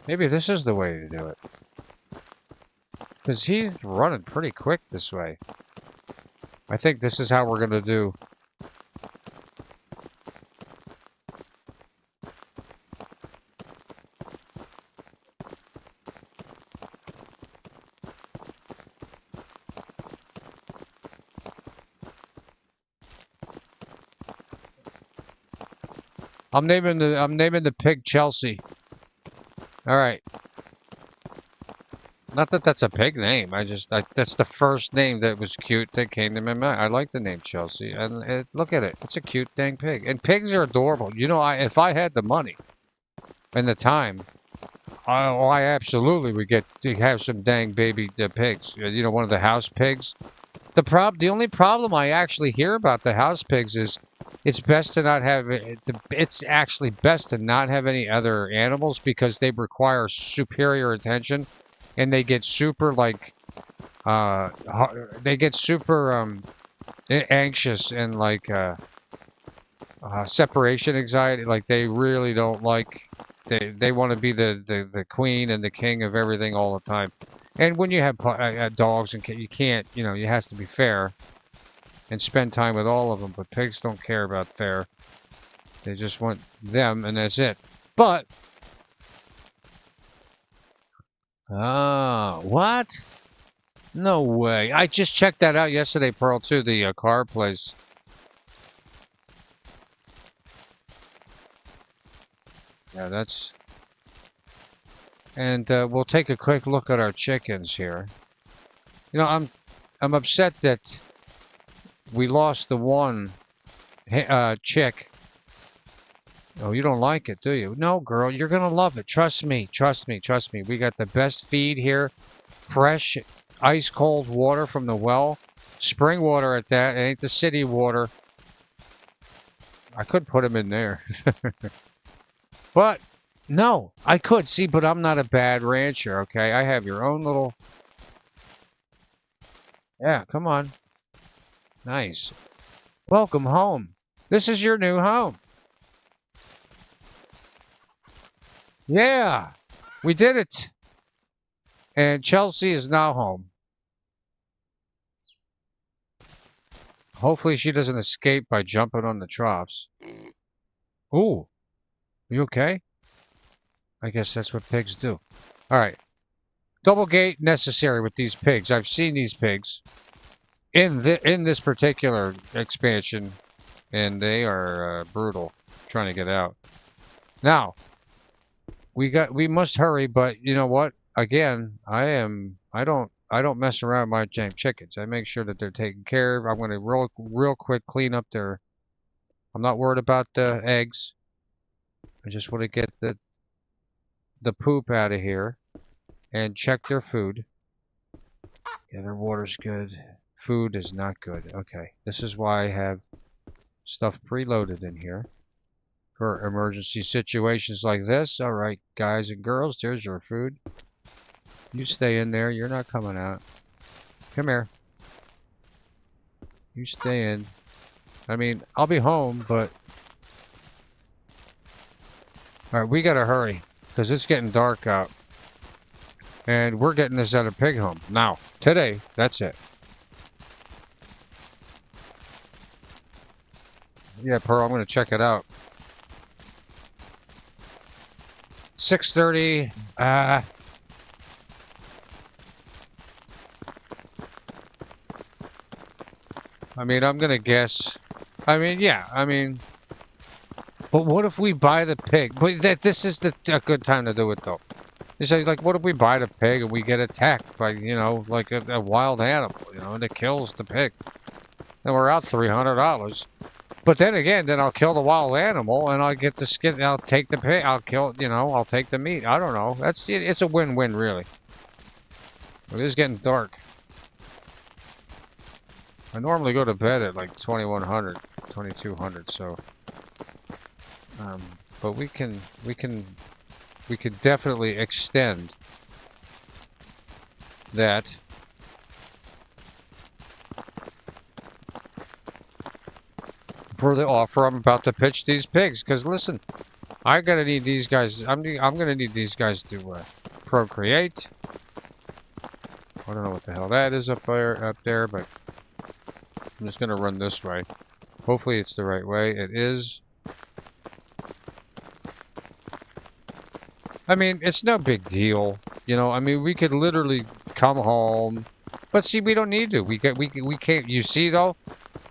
[SPEAKER 1] Maybe this is the way to do it. Because he's running pretty quick this way. I think this is how we're going to do. I'm naming the pig Chelsea. All right. Not that that's a pig name. That's the first name that was cute that came to my mind. I like the name Chelsea, and look at it. It's a cute dang pig, and pigs are adorable. You know, if I had the money and the time, I absolutely would get to have some dang baby pigs. You know, one of the house pigs. The only problem I actually hear about the house pigs is it's best to not have it's actually best to not have any other animals because they require superior attention and they get super like they get super anxious and like separation anxiety, like they really don't like they want to be the queen and the king of everything all the time. And when you have dogs and you can't, you know, it has to be fair and spend time with all of them. But pigs don't care about fair. They just want them, and that's it. But what? No way! I just checked that out yesterday, Pearl, too. The car place. Yeah, that's. And we'll take a quick look at our chickens here. You know, I'm upset that we lost the one chick. Oh, you don't like it, do you? No, girl, you're gonna love it. Trust me, trust me, trust me. We got the best feed here. Fresh, ice cold water from the well. Spring water at that. It ain't the city water. I could put him in there. But no, I could see, but I'm not a bad rancher, okay? I have your own little. Yeah, come on. Nice. Welcome home. This is your new home. Yeah, we did it. And Chelsea is now home. Hopefully she doesn't escape by jumping on the troughs. Ooh, you okay? I guess that's what pigs do. All right. Double gate necessary with these pigs. I've seen these pigs in this particular expansion, and they are brutal trying to get out. Now, we must hurry, but you know what? Again, I don't mess around with my damn chickens. I make sure that they're taken care of. I'm going to real quick clean up their. I'm not worried about the eggs. I just want to get the poop out of here and check their food. Yeah, their water's good. Food is not good. Okay, this is why I have stuff preloaded in here for emergency situations like this. All right, guys and girls, there's your food. You stay in there. You're not coming out. Come here. You stay in. I mean, I'll be home, but... All right, we gotta hurry because it's getting dark out. And we're getting this at a pig home. Now, today, that's it. Yeah, Pearl, I'm going to check it out. 6:30. I mean, I'm going to guess. I mean, yeah. I mean, But what if we buy the pig? But this is a good time to do it, though. You say, like, what if we buy the pig and we get attacked by, you know, like a wild animal, you know, and it kills the pig? And we're out $300. But then again, then I'll kill the wild animal and I'll get the skin. I'll take the pig. I'll kill, you know, I'll take the meat. I don't know. It's a win-win, really. It is getting dark. I normally go to bed at like 2100, 2200. So, but we can definitely extend that. For the offer I'm about to pitch these pigs, because listen, I'm gonna need these guys. I'm gonna need these guys to procreate. I don't know what the hell that is up there, but I'm just gonna run this way. Hopefully it's the right way. It is. I mean, it's no big deal, you know. I mean, we could literally come home, but see, we don't need to. We can't. You see, though.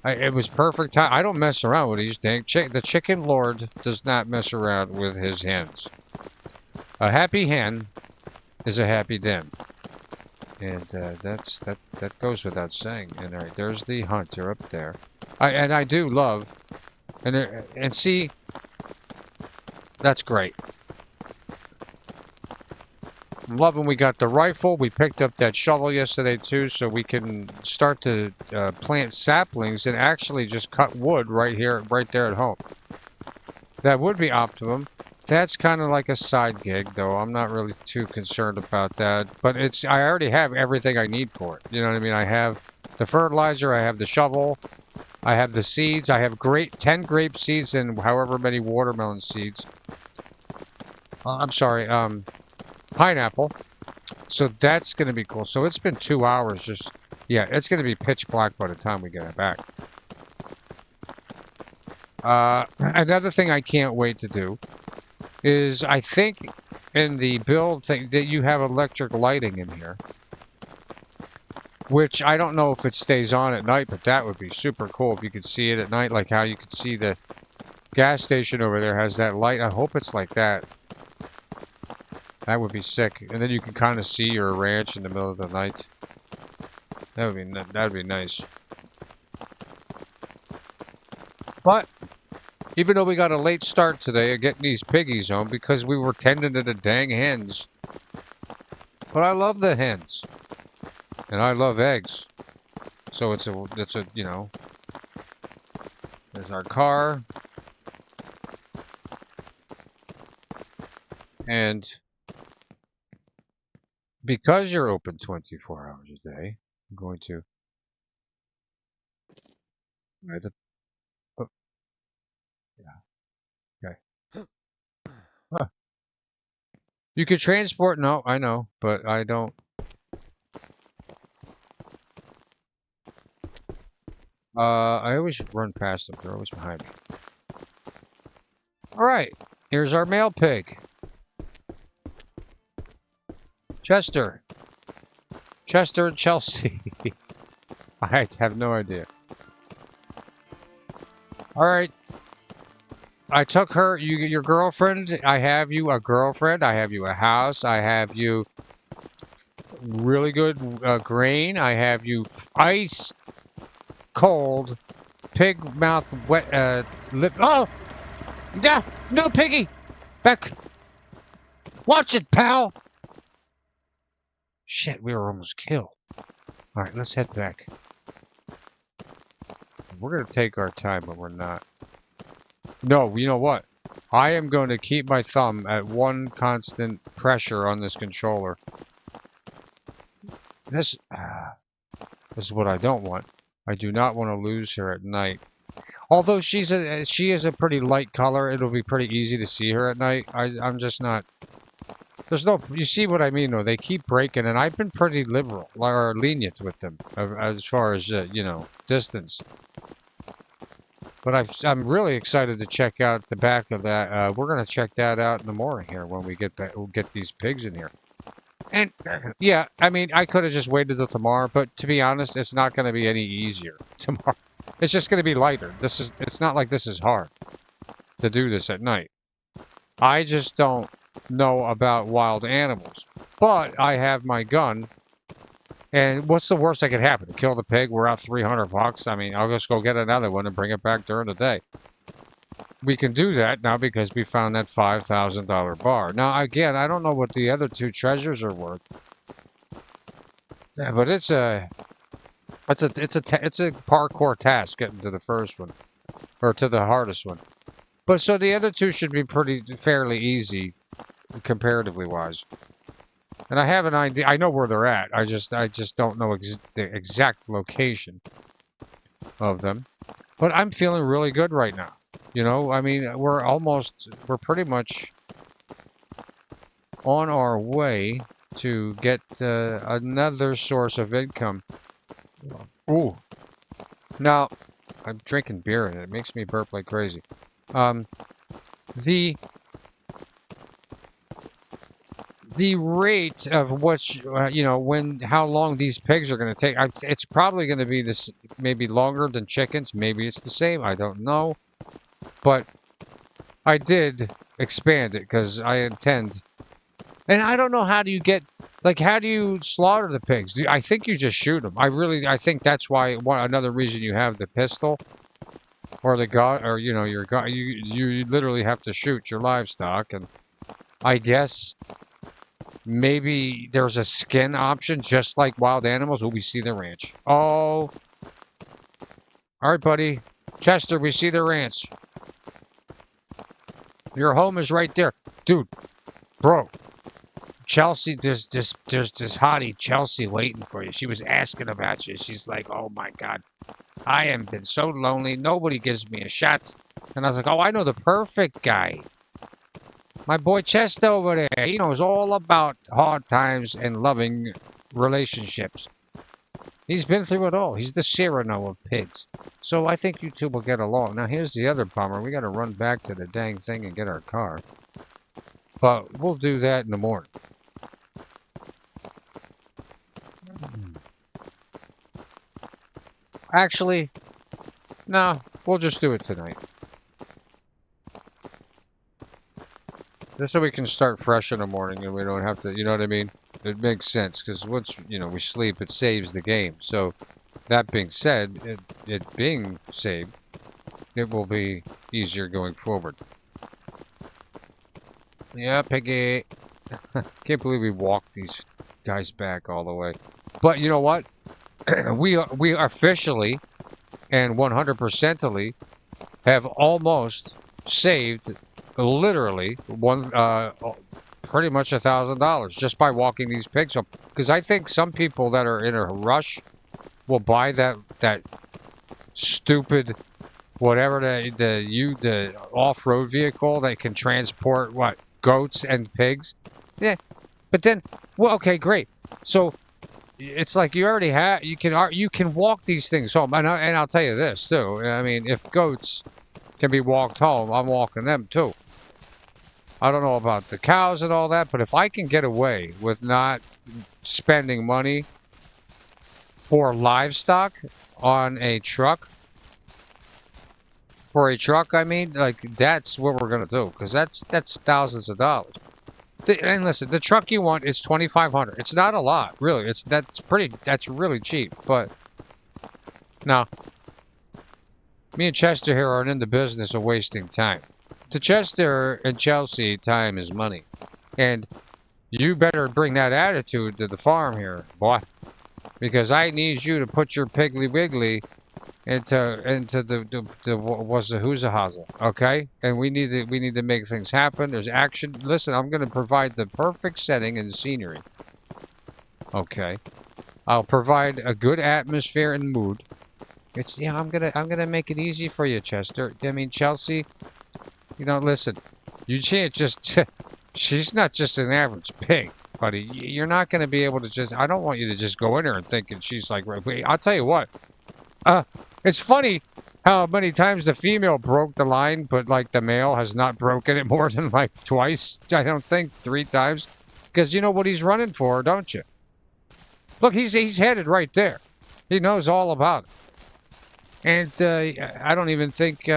[SPEAKER 1] It was perfect time. I don't mess around with these dang the chicken lord does not mess around with his hens. A happy hen is a happy den, and that goes without saying. And all right, there's the hunter up there. I do love, and see, that's great. I'm loving we got the rifle. We picked up that shovel yesterday too, so we can start to plant saplings and actually just cut wood right there at home. That would be optimum. That's kind of like a side gig, though. I'm not really too concerned about that. But I already have everything I need for it. You know what I mean? I have the fertilizer. I have the shovel. I have the seeds. I have 10 grape seeds and however many watermelon seeds. I'm sorry. Pineapple. So that's going to be cool. So it's been 2 hours just... Yeah, it's going to be pitch black by the time we get it back. Another thing I can't wait to do is I think in the build thing that you have electric lighting in here. Which I don't know if it stays on at night, but that would be super cool if you could see it at night. Like how you could see the gas station over there has that light. I hope it's like that. That would be sick. And then you can kind of see your ranch in the middle of the night. That would be nice. But even though we got a late start today of getting these piggies home because we were tending to the dang hens. But I love the hens. And I love eggs. So it's a, you know, there's our car. And because you're open 24 hours a day, I'm going to... Oh, yeah. Okay. Huh. You could transport... No, I know, but I don't... I always run past them. They're always behind me. Alright. Here's our male pig. Chester and Chelsea. I have no idea. Alright. I took her, your girlfriend. I have you a girlfriend. I have you a house. I have you really good grain. I have you ice cold pig mouth wet lip. Oh! Yeah! No, piggy! Back! Watch it, pal! Shit, we were almost killed. Alright, let's head back. We're gonna take our time, but we're not. No, you know what? I am going to keep my thumb at one constant pressure on this controller. This is what I don't want. I do not want to lose her at night. Although she is a pretty light color, it'll be pretty easy to see her at night. I'm just not... There's no... You see what I mean, though? They keep breaking, and I've been pretty liberal, or lenient with them, as far as, you know, distance. But I'm really excited to check out the back of that. We're going to check that out in the morning here when we get back. We'll get these pigs in here. And, yeah, I mean, I could have just waited till tomorrow, but to be honest, it's not going to be any easier tomorrow. It's just going to be lighter. It's not like this is hard. to do this at night. I just don't know about wild animals. But I have my gun. And what's the worst that could happen? Kill the pig, we're out $300. I mean, I'll just go get another one and bring it back during the day. We can do that now because we found that $5,000 bar. Now, again, I don't know what the other two treasures are worth. Yeah, but it's a parkour task getting to the first one. Or to the hardest one. But so the other two should be fairly easy, comparatively wise. And I have an idea. I know where they're at. I just don't know the exact location of them. But I'm feeling really good right now. You know, I mean, we're pretty much on our way to get another source of income. Ooh. Now, I'm drinking beer and it makes me burp like crazy. The rate of which, you know, how long these pigs are going to take, it's probably going to be this, maybe longer than chickens. Maybe it's the same. I don't know. But I did expand it because I intend. And I don't know how do you get, like, how do you slaughter the pigs? I think you just shoot them. I think that's why, another reason you have the pistol. Or the gun, or, you know, your gun. You literally have to shoot your livestock. And I guess maybe there's a skin option, just like wild animals. Oh, we see the ranch. Oh. All right, buddy. Chester, we see the ranch. Your home is right there. Dude, bro. Chelsea, there's this hottie, Chelsea, waiting for you. She was asking about you. She's like, oh, my God. I have been so lonely. Nobody gives me a shot. And I was like, oh, I know the perfect guy. My boy Chester over there. He knows all about hard times and loving relationships. He's been through it all. He's the Cyrano of pigs. So I think you two will get along. Now, here's the other bummer. We got to run back to the dang thing and get our car. But we'll do that in the morning. Actually, no, we'll just do it tonight. Just so we can start fresh in the morning and we don't have to, you know what I mean? It makes sense because once, you know, we sleep, it saves the game. So that being said, it being saved, it will be easier going forward. Yeah, Piggy. Can't believe we walked these guys back all the way. But you know what? we officially and 100%ly have almost saved literally pretty much $1,000 just by walking these pigs home. Because I think some people that are in a rush will buy that stupid whatever the off-road vehicle that can transport what, goats and pigs. Yeah, but then, well, okay, great. So it's like you already have, you can walk these things home. And I'll tell you this too. I mean, if goats can be walked home, I'm walking them too. I don't know about the cows and all that, but if I can get away with not spending money for livestock on a truck, I mean, like, that's what we're gonna do, because that's thousands of dollars. And listen, the truck you want is $2,500. It's not a lot, really. That's really cheap. But now, me and Chester here aren't in the business of wasting time. To Chester and Chelsea, time is money, and you better bring that attitude to the farm here, boy, because I need you to put your Piggly Wiggly into the what's the who's a hazel, okay? And we need to make things happen. There's action. Listen, I'm going to provide the perfect setting and scenery. Okay, I'll provide a good atmosphere and mood. I'm gonna make it easy for you, Chester. I mean, Chelsea. You know, listen, you can't just. She's not just an average pig, buddy. You're not going to be able to just. I don't want you to just go in there and thinking she's like. Wait, I'll tell you what. It's funny how many times the female broke the line, but like the male has not broken it more than like twice. I don't think 3 times, because you know what he's running for, don't you? Look, he's headed right there. He knows all about it, and I don't even think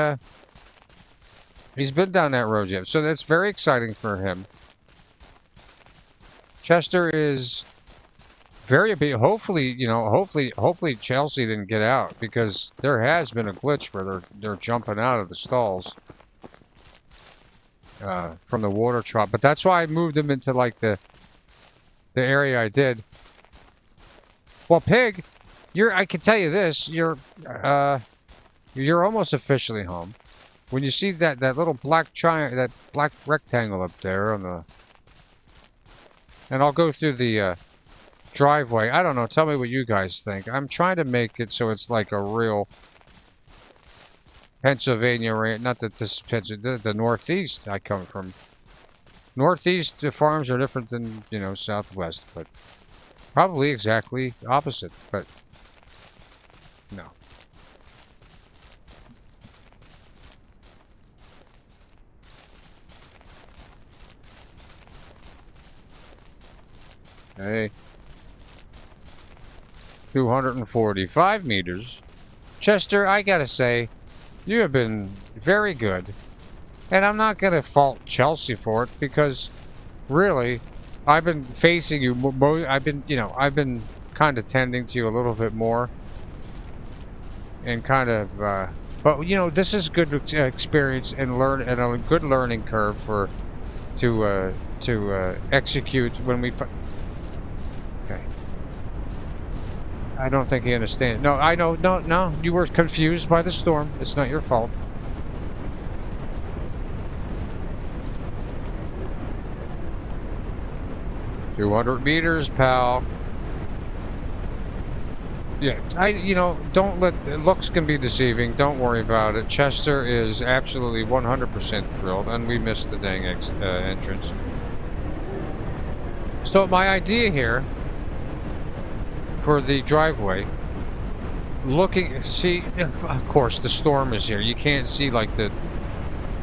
[SPEAKER 1] He's been down that road yet, so that's very exciting for him. Chester is very big. Hopefully, hopefully Chelsea didn't get out, because there has been a glitch where they're jumping out of the stalls from the water trough. But that's why I moved them into like the area I did. Well, Pig, I can tell you this: you're almost officially home. When you see that little black that black rectangle up there on the, and I'll go through the driveway. I don't know. Tell me what you guys think. I'm trying to make it so it's like a real Pennsylvania, not that this is Pennsylvania, the Northeast I come from. Northeast farms are different than, Southwest, but probably exactly opposite, but no. Hey. 245 meters. Chester, I gotta say, you have been very good. And I'm not gonna fault Chelsea for it, because really, I've been facing you. I've been kind of tending to you a little bit more. And kind of, but this is good experience and a good learning curve to execute when we. Okay. I don't think he understands. No, I know. No. You were confused by the storm. It's not your fault. "200 meters, pal." Yeah, don't let looks can be deceiving. Don't worry about it. Chester is absolutely 100% thrilled, and we missed the dang entrance. So my idea here for the driveway, see, of course the storm is here. You can't see like the.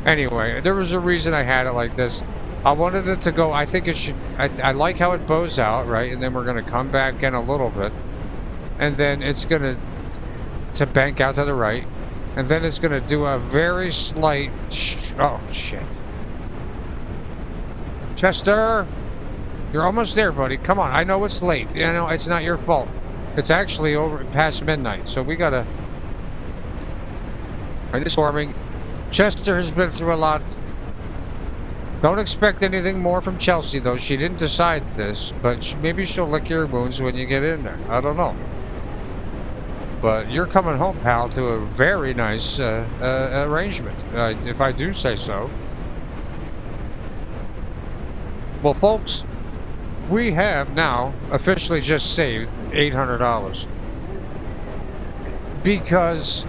[SPEAKER 1] Anyway, there was a reason I had it like this. I wanted it to go. I think it should. I like how it bows out, right? And then we're gonna come back in a little bit. And then it's gonna bank out to the right, and then it's gonna do a very slight. Oh shit! Chester, you're almost there, buddy. Come on. I know it's late. I know it's not your fault. It's actually over past midnight, so we gotta. It's storming. Chester has been through a lot. Don't expect anything more from Chelsea, though. She didn't decide this, but maybe she'll lick your wounds when you get in there. I don't know. But you're coming home, pal, to a very nice arrangement, if I do say so. Well, folks, we have now officially just saved $800. Because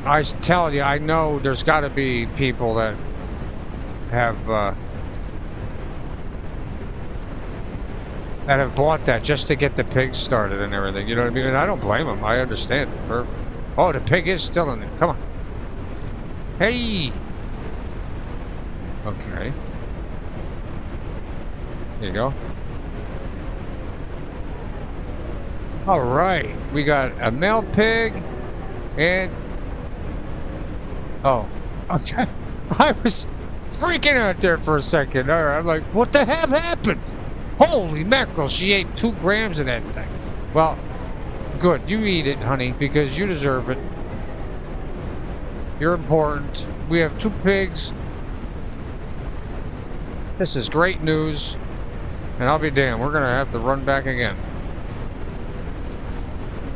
[SPEAKER 1] I tell you, I know there's got to be people that have bought that just to get the pig started and everything. You know what I mean? And I don't blame them. I understand it. Oh, the pig is still in there. Come on. Hey. Okay. There you go. All right. We got a male pig and. Oh. Okay. I was freaking out there for a second. All right. I'm like, what the hell happened? Holy mackerel, she ate 2 grams of that thing. Well, good. You eat it, honey, because you deserve it. You're important. We have 2 pigs. This is great news. And I'll be damned, we're going to have to run back again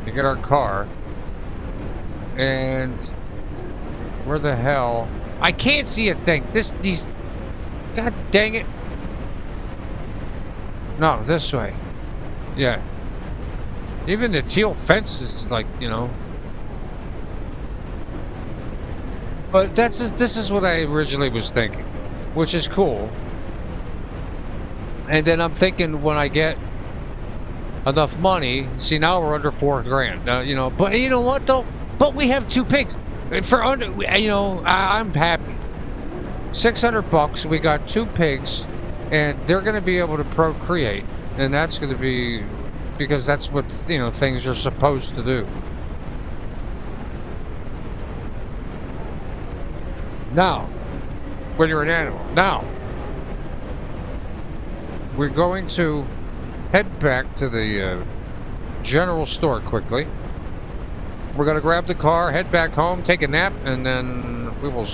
[SPEAKER 1] to get our car. And where the hell? I can't see a thing. These. God dang it. No, this way. Yeah. Even the teal fence is like, But this is what I originally was thinking, which is cool. And then I'm thinking when I get enough money, see now we're under $4 grand. Now, but you know what though? But we have 2 pigs. For under, I'm happy. $600. We got 2 pigs. And they're going to be able to procreate, and that's going to be because that's what things are supposed to do. Now, when you're an animal. Now, we're going to head back to the general store quickly. We're going to grab the car, head back home, take a nap, and then we will...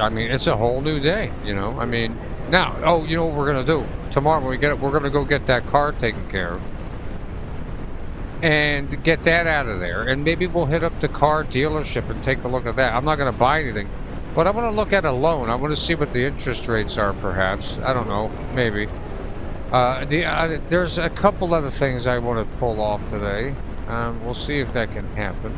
[SPEAKER 1] I mean, it's a whole new day, you know? I mean, now, oh, you know what we're going to do? Tomorrow when we get it, we're going to go get that car taken care of. And get that out of there. And maybe we'll hit up the car dealership and take a look at that. I'm not going to buy anything. But I want to look at a loan. I want to see what the interest rates are, perhaps. I don't know. Maybe. There's a couple other things I want to pull off today. We'll see if that can happen.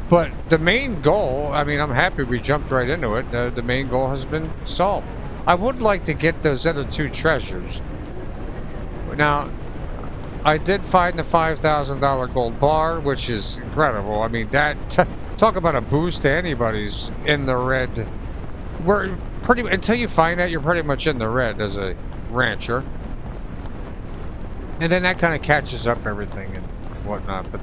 [SPEAKER 1] But the main goal, I mean, I'm happy we jumped right into it. The main goal has been solved. I would like to get those other two treasures. Now, I did find the $5,000 gold bar, which is incredible. I mean, that... Talk about a boost to anybody's in the red. We're pretty... Until you find that, you're pretty much in the red as a rancher. And then that kind of catches up everything and whatnot. But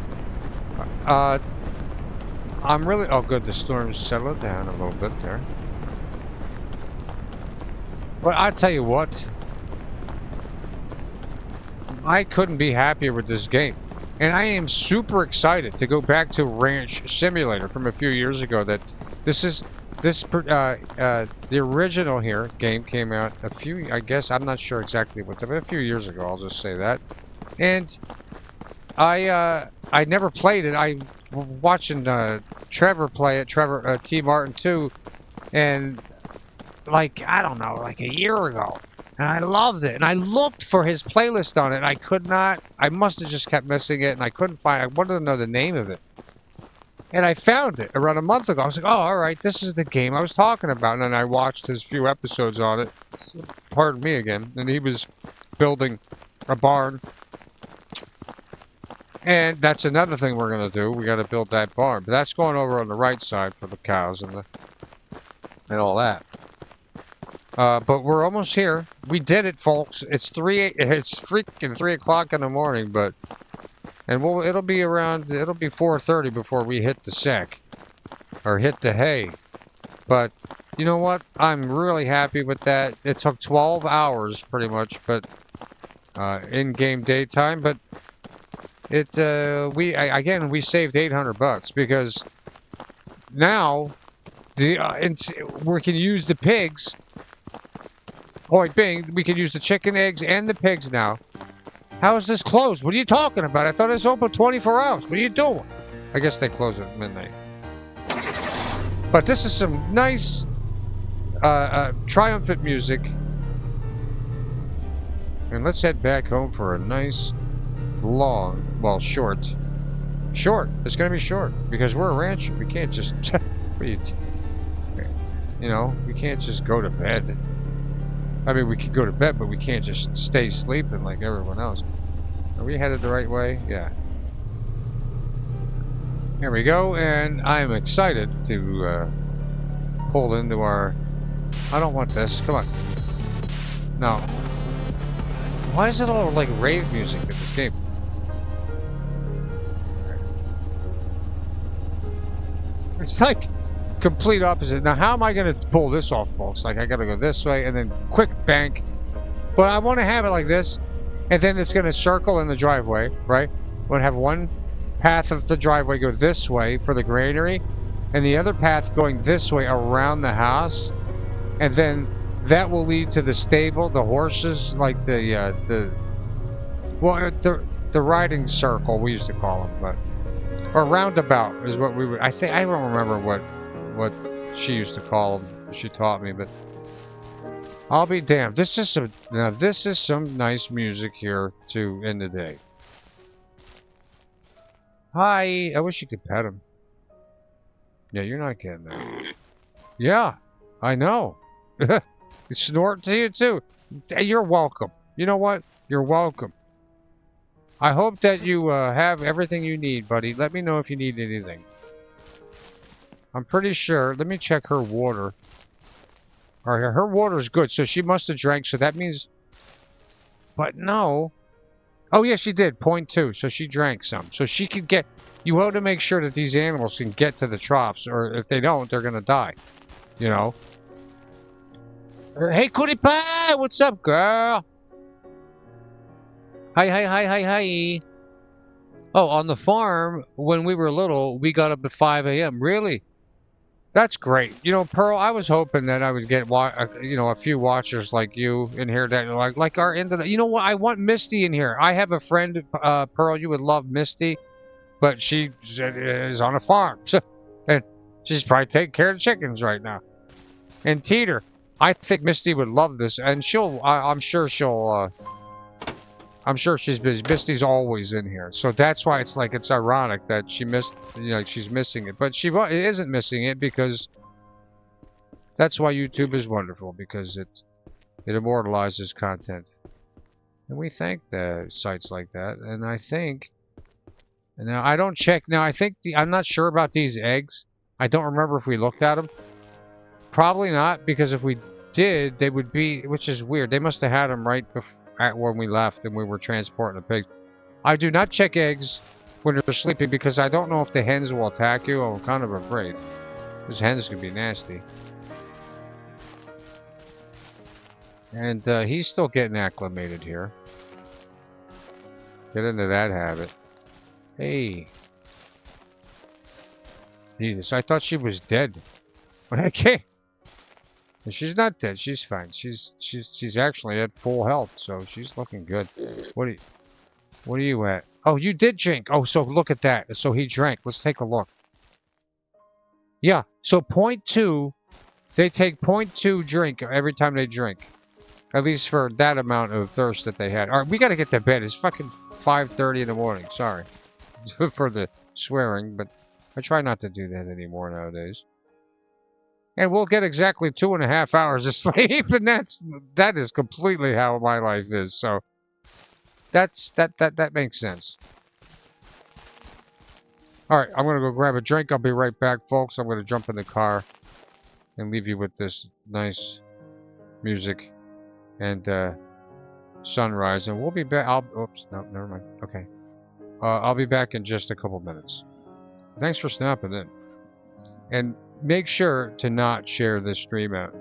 [SPEAKER 1] I'm really... Oh, good. The storm's settled down a little bit there. But I tell you what, I couldn't be happier with this game. And I am super excited to go back to Ranch Simulator from a few years ago. That the original here game came out a few, I guess, I'm not sure exactly what, but a few years ago, I'll just say that. And I never played it. I was watching Trevor play it, Trevor T. Martin too, and like, I don't know, like a year ago. And I loved it. And I looked for his playlist on it. And I could not. I must have just kept missing it. And I couldn't find. I wanted to know the name of it. And I found it around a month ago. I was like, oh, all right. This is the game I was talking about. And then I watched his few episodes on it. Pardon me again. And he was building a barn. And that's another thing we're going to do. We got to build that barn. But that's going over on the right side for the cows and all that. But we're almost here. We did it, folks. It's freaking 3 o'clock in the morning, but it'll be 4:30 before we hit the sack or hit the hay. But you know what? I'm really happy with that. It took 12 hours pretty much, but in-game daytime. But we saved $800 because now we can use the pigs. Oh, wait, Bing, we can use the chicken, eggs, and the pigs now. How is this closed? What are you talking about? I thought it was open 24 hours. What are you doing? I guess they close at midnight. But this is some nice, triumphant music. And let's head back home for a nice, long, well, short. Short. It's going to be short because we're a rancher. We can't just, you know, we can't just go to bed. I mean, we could go to bed, but we can't just stay sleeping like everyone else. Are we headed the right way? Yeah. Here we go, and I'm excited to pull into our... I don't want this. Come on. No. Why is it all like rave music in this game? It's like... complete opposite. Now, how am I going to pull this off, folks? Like, I got to go this way and then quick bank. But I want to have it like this, and then it's going to circle in the driveway, right? I want to have one path of the driveway go this way for the granary, and the other path going this way around the house, and then that will lead to the stable, the horses, like the riding circle we used to call them, but or roundabout is what we would. I don't remember what she used to call them. She taught me, but I'll be damned. This is some nice music here to end the day. Hi. I wish you could pet him. Yeah, you're not getting that. Yeah, I know. Snort to you too. You're welcome. You know what? You're welcome. I hope that you have everything you need, buddy. Let me know if you need anything. I'm pretty sure. Let me check her water. All right, her water is good, so she must have drank. So that means... But no. Oh, yeah, she did. 0.2. So she drank some. So she could get... You want to make sure that these animals can get to the troughs, or if they don't, they're going to die. you know. Hey, Cootie Pie, what's up, girl? Hi, hi, hi, hi, hi. Oh, on the farm, when we were little, we got up at 5 a.m. Really? That's great. You know, Pearl, I was hoping that I would get, you know, a few watchers like you in here that like are into the. You know what? I want Misty in here. I have a friend, Pearl. You would love Misty, but she is on a farm, and she's probably taking care of chickens right now. And Teeter, I think Misty would love this, and she'll. I'm sure she'll. I'm sure she's busy. Misty's always in here, so that's why it's like it's ironic that she missed. You know, she's missing it, but she isn't missing it because that's why YouTube is wonderful, because it immortalizes content, and we thank the sites like that. And I think, and now I don't check now. I think I'm not sure about these eggs. I don't remember if we looked at them. Probably not, because if we did, they would be, which is weird. They must have had them right before. When we left and we were transporting the pigs. I do not check eggs when they're sleeping because I don't know if the hens will attack you. I'm kind of afraid. Those hens can be nasty. And he's still getting acclimated here. Get into that habit. Hey. Jesus, I thought she was dead. Okay. She's not dead. She's fine. She's actually at full health, so she's looking good. What are you at? Oh, you did drink. Oh, so look at that. So he drank. Let's take a look. Yeah. So 0.2, they take 0.2 drink every time they drink. At least for that amount of thirst that they had. All right, we got to get to bed. It's fucking 5:30 in the morning. Sorry for the swearing, but I try not to do that anymore nowadays. And we'll get exactly 2.5 hours of sleep, and that is completely how my life is. So that makes sense. All right, I'm gonna go grab a drink. I'll be right back, folks. I'm gonna jump in the car and leave you with this nice music and sunrise, and we'll be back. Oops, no, never mind. Okay, I'll be back in just a couple minutes. Thanks for snapping in, and make sure to not share this stream out.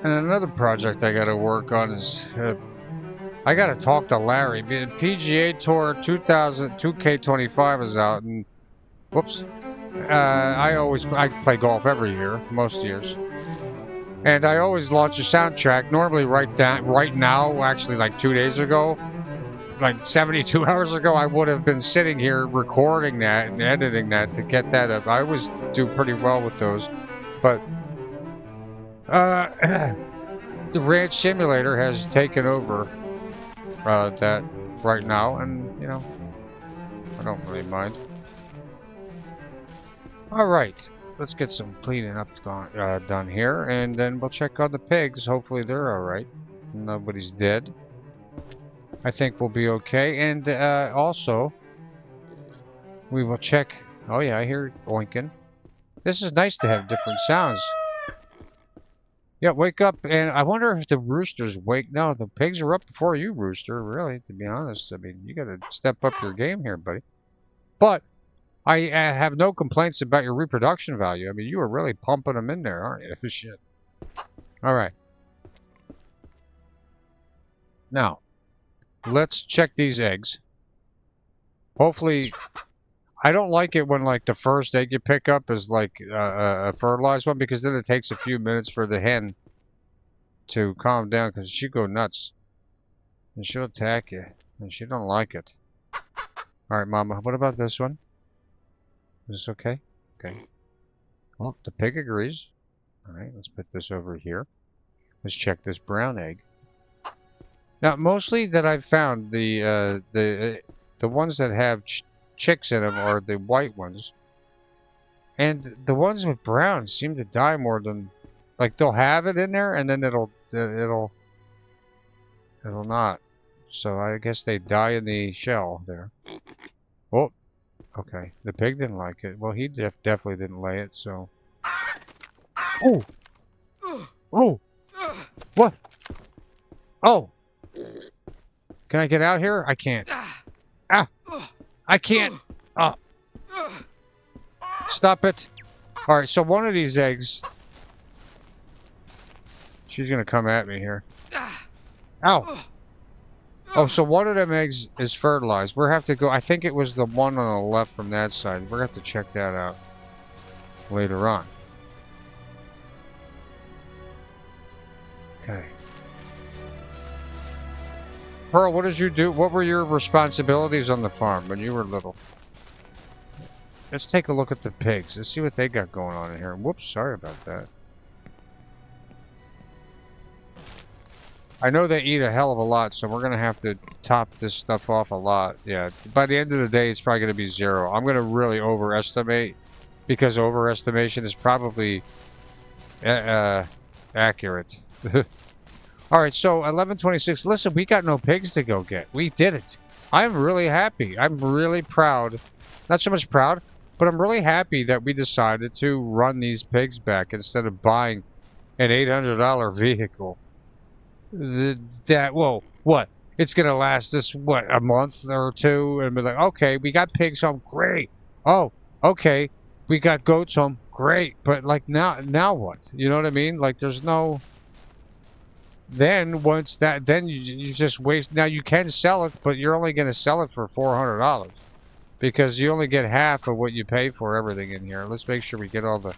[SPEAKER 1] And another project I got to work on is I got to talk to Larry. PGA Tour 2000 2K25 is out, and whoops, I play golf every year, most years, and I always launch a soundtrack. Normally, right now, actually, like 2 days ago, like 72 hours ago, I would have been sitting here recording that and editing that to get that up. I always do pretty well with those, but the Ranch Simulator has taken over that right now, and you know, I don't really mind. All right, let's get some cleaning up done here, and then we'll check on the pigs. Hopefully they're all right. Nobody's dead. I think we'll be okay. And also, we will check. Oh yeah, I hear oinking. This is nice to have different sounds. Yeah, wake up, and I wonder if the roosters wake. No, the pigs are up before you, rooster. Really, to be honest, I mean, you got to step up your game here, buddy. But I have no complaints about your reproduction value. I mean, you are really pumping them in there, aren't you? Shit. All right. Now, let's check these eggs. Hopefully, I don't like it when like the first egg you pick up is like a fertilized one, because then it takes a few minutes for the hen to calm down, because she go nuts and she'll attack you and she don't like it. All right, Mama, what about this one? Is this okay? Okay. Well, the pig agrees. All right, let's put this over here. Let's check this brown egg. Now, mostly that I've found the ones that have chicks in them are the white ones, and the ones with brown seem to die more than, like, they'll have it in there and then it'll not. So I guess they die in the shell there. Oh, okay. The pig didn't like it. Well, he definitely didn't lay it. So. Oh. Oh. What? Oh. Can I get out here? I can't. Ah. I can't. Stop it. All right, so one of these eggs. She's going to come at me here. Ow. Oh, so one of them eggs is fertilized. We'll have to go. I think it was the one on the left from that side. We're going to have to check that out later on. Okay. Pearl, what did you do? What were your responsibilities on the farm when you were little? Let's take a look at the pigs. Let's see what they got going on in here. Whoops, sorry about that. I know they eat a hell of a lot, so we're going to have to top this stuff off a lot. Yeah, by the end of the day, it's probably going to be 0. I'm going to really overestimate, because overestimation is probably accurate. All right, so 11:26. Listen, we got no pigs to go get. We did it. I'm really happy. I'm really proud. Not so much proud, but I'm really happy that we decided to run these pigs back instead of buying an $800 vehicle. Whoa, what? It's going to last us, what, a month or two? And be like, okay, we got pigs home. Great. Oh, okay. We got goats home. Great. But, like, now what? You know what I mean? Like, there's no... Then once that, then you just waste. Now you can sell it, but you're only going to sell it for $400 because you only get half of what you pay for everything in here. Let's make sure we get all the.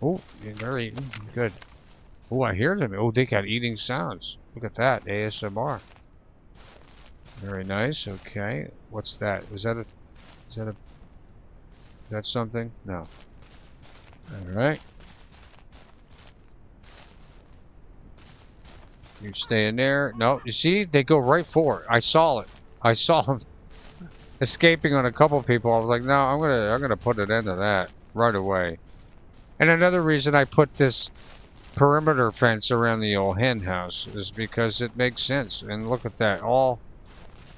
[SPEAKER 1] Oh, they're eating good. Oh, I hear them. Oh, they got eating sounds. Look at that. ASMR. Very nice. Okay. What's that? Is that something? No. Alright. You stay in there. No, you see? They go right for it. I saw it. I saw them escaping on a couple people. I was like, no, I'm gonna put an end to that right away. And another reason I put this perimeter fence around the old hen house is because it makes sense. And look at that.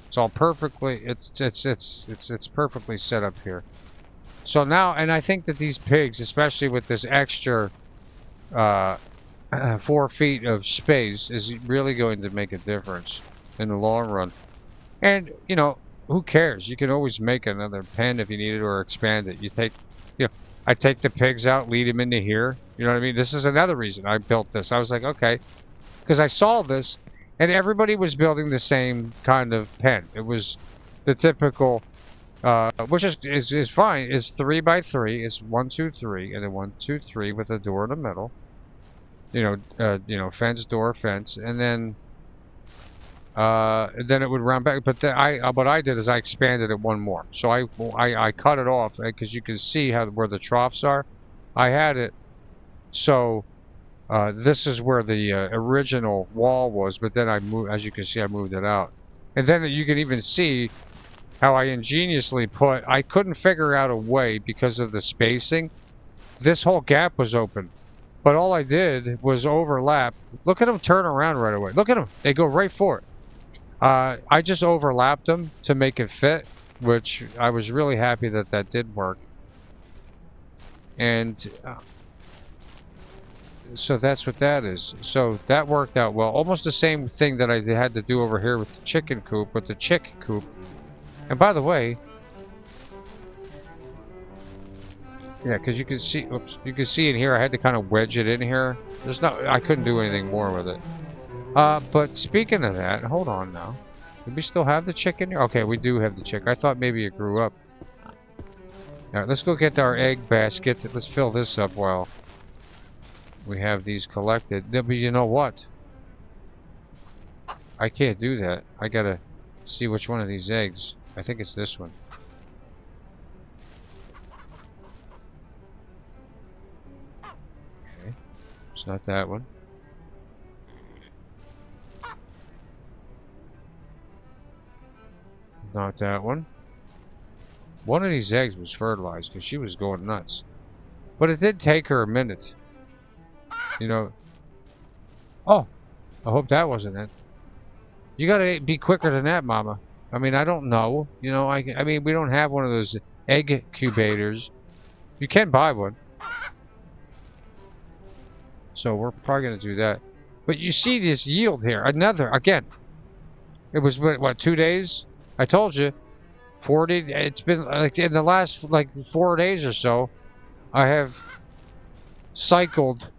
[SPEAKER 1] It's all perfectly it's perfectly set up here. So now, and I think that these pigs, especially with this extra 4 feet of space, is really going to make a difference in the long run. And, you know, who cares? You can always make another pen if you need it or expand it. I take the pigs out, lead them into here. You know what I mean? This is another reason I built this. I was like, okay, because I saw this, and everybody was building the same kind of pen. It was the typical, which is fine. It's 3 by 3. It's 1, 2, 3, and then 1, 2, 3 with a door in the middle. You know, fence, door, fence, and then it would round back. But what I did is I expanded it one more. So I cut it off because you can see where the troughs are. I had it so this is where the original wall was, but then I moved, as you can see, I moved it out. And then you can even see how I ingeniously I couldn't figure out a way because of the spacing. This whole gap was open. But all I did was overlap. Look at them turn around right away. Look at them. They go right for it. I just overlapped them to make it fit, which I was really happy that did work. And so that's what that is. So that worked out well. Almost the same thing that I had to do over here with the chicken coop, with the chick coop. And by the way, yeah, because you can see, oops, you can see in here, I had to kind of wedge it in here. I couldn't do anything more with it. But speaking of that, hold on now. Do we still have the chick in here? Okay, we do have the chick. I thought maybe it grew up. All right, let's go get our egg basket. Let's fill this up while we have these collected. But you know what? I can't do that. I gotta see which one of these eggs. I think it's this one. It's not that one. Not that one. One of these eggs was fertilized because she was going nuts. But it did take her a minute. You know. Oh, I hope that wasn't it. You gotta be quicker than that, Mama. I mean, I don't know. You know, I mean, we don't have one of those egg incubators. You can buy one. So we're probably going to do that. But you see this yield here. Again. It was, what, 2 days? I told you. 40. It's been, like, in the last, like, 4 days or so, I have cycled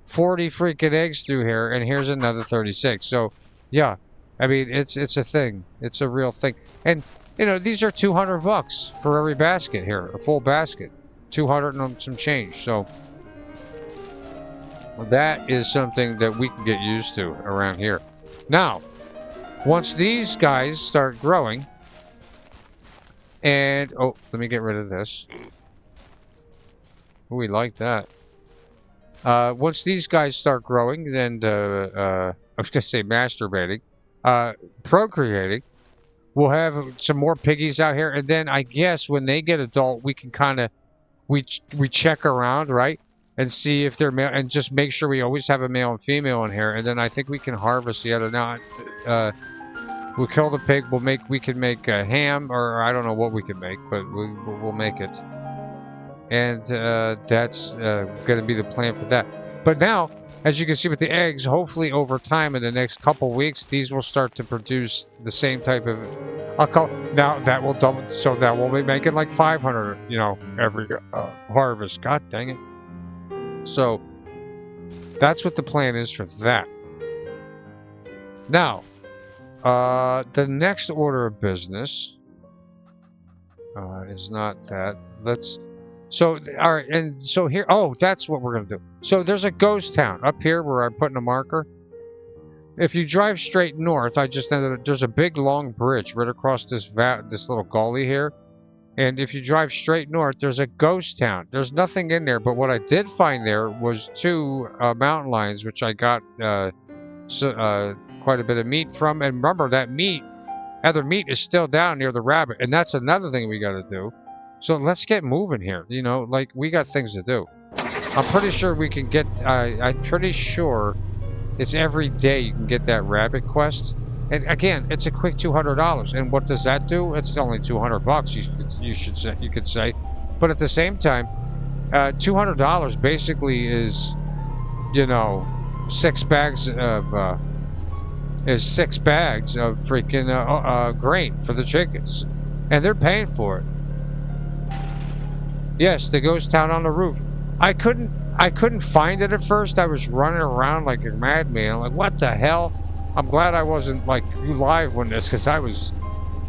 [SPEAKER 1] 40 freaking eggs through here, and here's another 36. So, yeah. I mean, it's a thing. It's a real thing. And, you know, these are $200 for every basket here. A full basket. 200 and some change. So that is something that we can get used to around here. Now, once these guys start growing, and, oh, let me get rid of this. Oh, we like that. Once these guys start growing, then, I was going to say masturbating, procreating, we'll have some more piggies out here, and then I guess when they get adult, we can kind of, we check around, right? And see if they're male, and just make sure we always have a male and female in here. And then I think we can harvest the other. Now, we'll kill the pig. We can make a ham, or I don't know what we can make, but we'll make it. And that's going to be the plan for that. But now, as you can see with the eggs, hopefully over time in the next couple weeks, these will start to produce the same type of. Now that will double, so that we'll be making like 500, you know, every harvest. God dang it. So that's what the plan is for that. Now, the next order of business is not that. So, all right, and so here, oh, that's what we're gonna do. So there's a ghost town up here where I'm putting a marker. If you drive straight north, I just ended. There's a big long bridge right across this little gully here, and if you drive straight north, there's a ghost town. There's nothing in there, but what I did find there was two mountain lions, which I got quite a bit of meat from. And remember, that other meat is still down near the rabbit, and that's another thing we got to do. So let's get moving here. You know, like we got things to do. I'm pretty sure we can get. I'm pretty sure it's every day you can get that rabbit quest. And again, it's a quick $200. And what does that do? It's only $200. You could say, but at the same time, $200 basically is, you know, 6 bags of freaking grain for the chickens, and they're paying for it. Yes, the ghost town on the roof. I couldn't find it at first. I was running around like a madman. I'm like, what the hell? I'm glad I wasn't like you live when this, because I was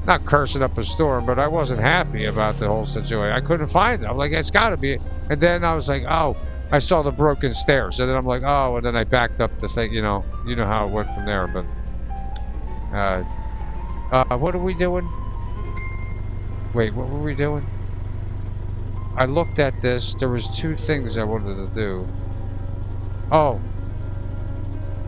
[SPEAKER 1] not cursing up a storm, but I wasn't happy about the whole situation. I couldn't find it. I'm like, it's got to be. And then I was like, oh, I saw the broken stairs, and then I'm like, oh, and then I backed up the thing. You know how it went from there. But what are we doing? Wait, what were we doing? I looked at this. There was 2 things I wanted to do. Oh.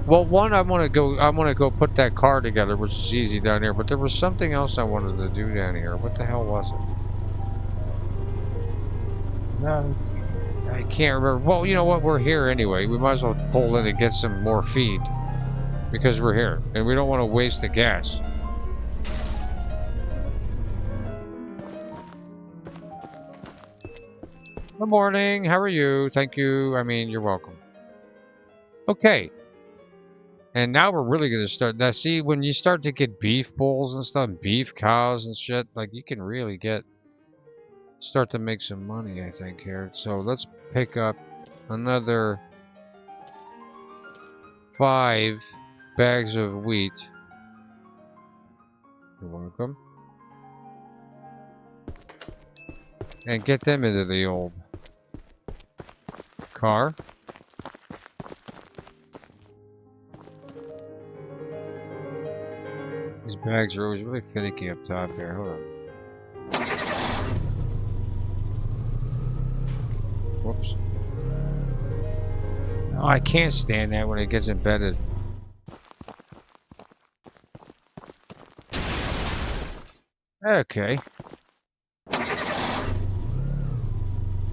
[SPEAKER 1] Well, one, I want to go put that car together, which is easy down here. But there was something else I wanted to do down here. What the hell was it? No, I can't remember. Well, you know what? We're here anyway. We might as well pull in and get some more feed, because we're here and we don't want to waste the gas. Good morning. How are you? Thank you. I mean, you're welcome. Okay. And now we're really going to start. Now, see, when you start to get beef bulls and stuff, beef cows and shit, like you can really start to make some money, I think, here. So let's pick up another 5 bags of wheat. You're welcome. And get them into the old car. These bags are always really finicky up top here. Hold on. Whoops. Oh, I can't stand that when it gets embedded. Okay.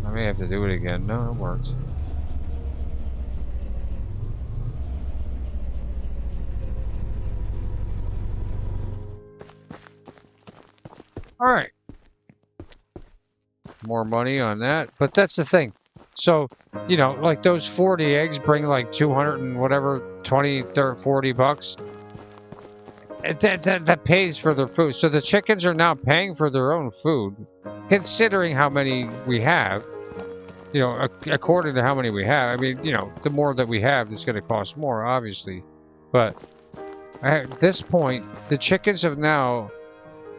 [SPEAKER 1] I may have to do it again. No, it worked. Alright. More money on that. But that's the thing. So, you know, like those 40 eggs bring like 200 and whatever, 20, 30, 40 bucks. That pays for their food. So the chickens are now paying for their own food, considering how many we have. You know, according to how many we have. I mean, you know, the more that we have, it's going to cost more, obviously. But at this point, the chickens have now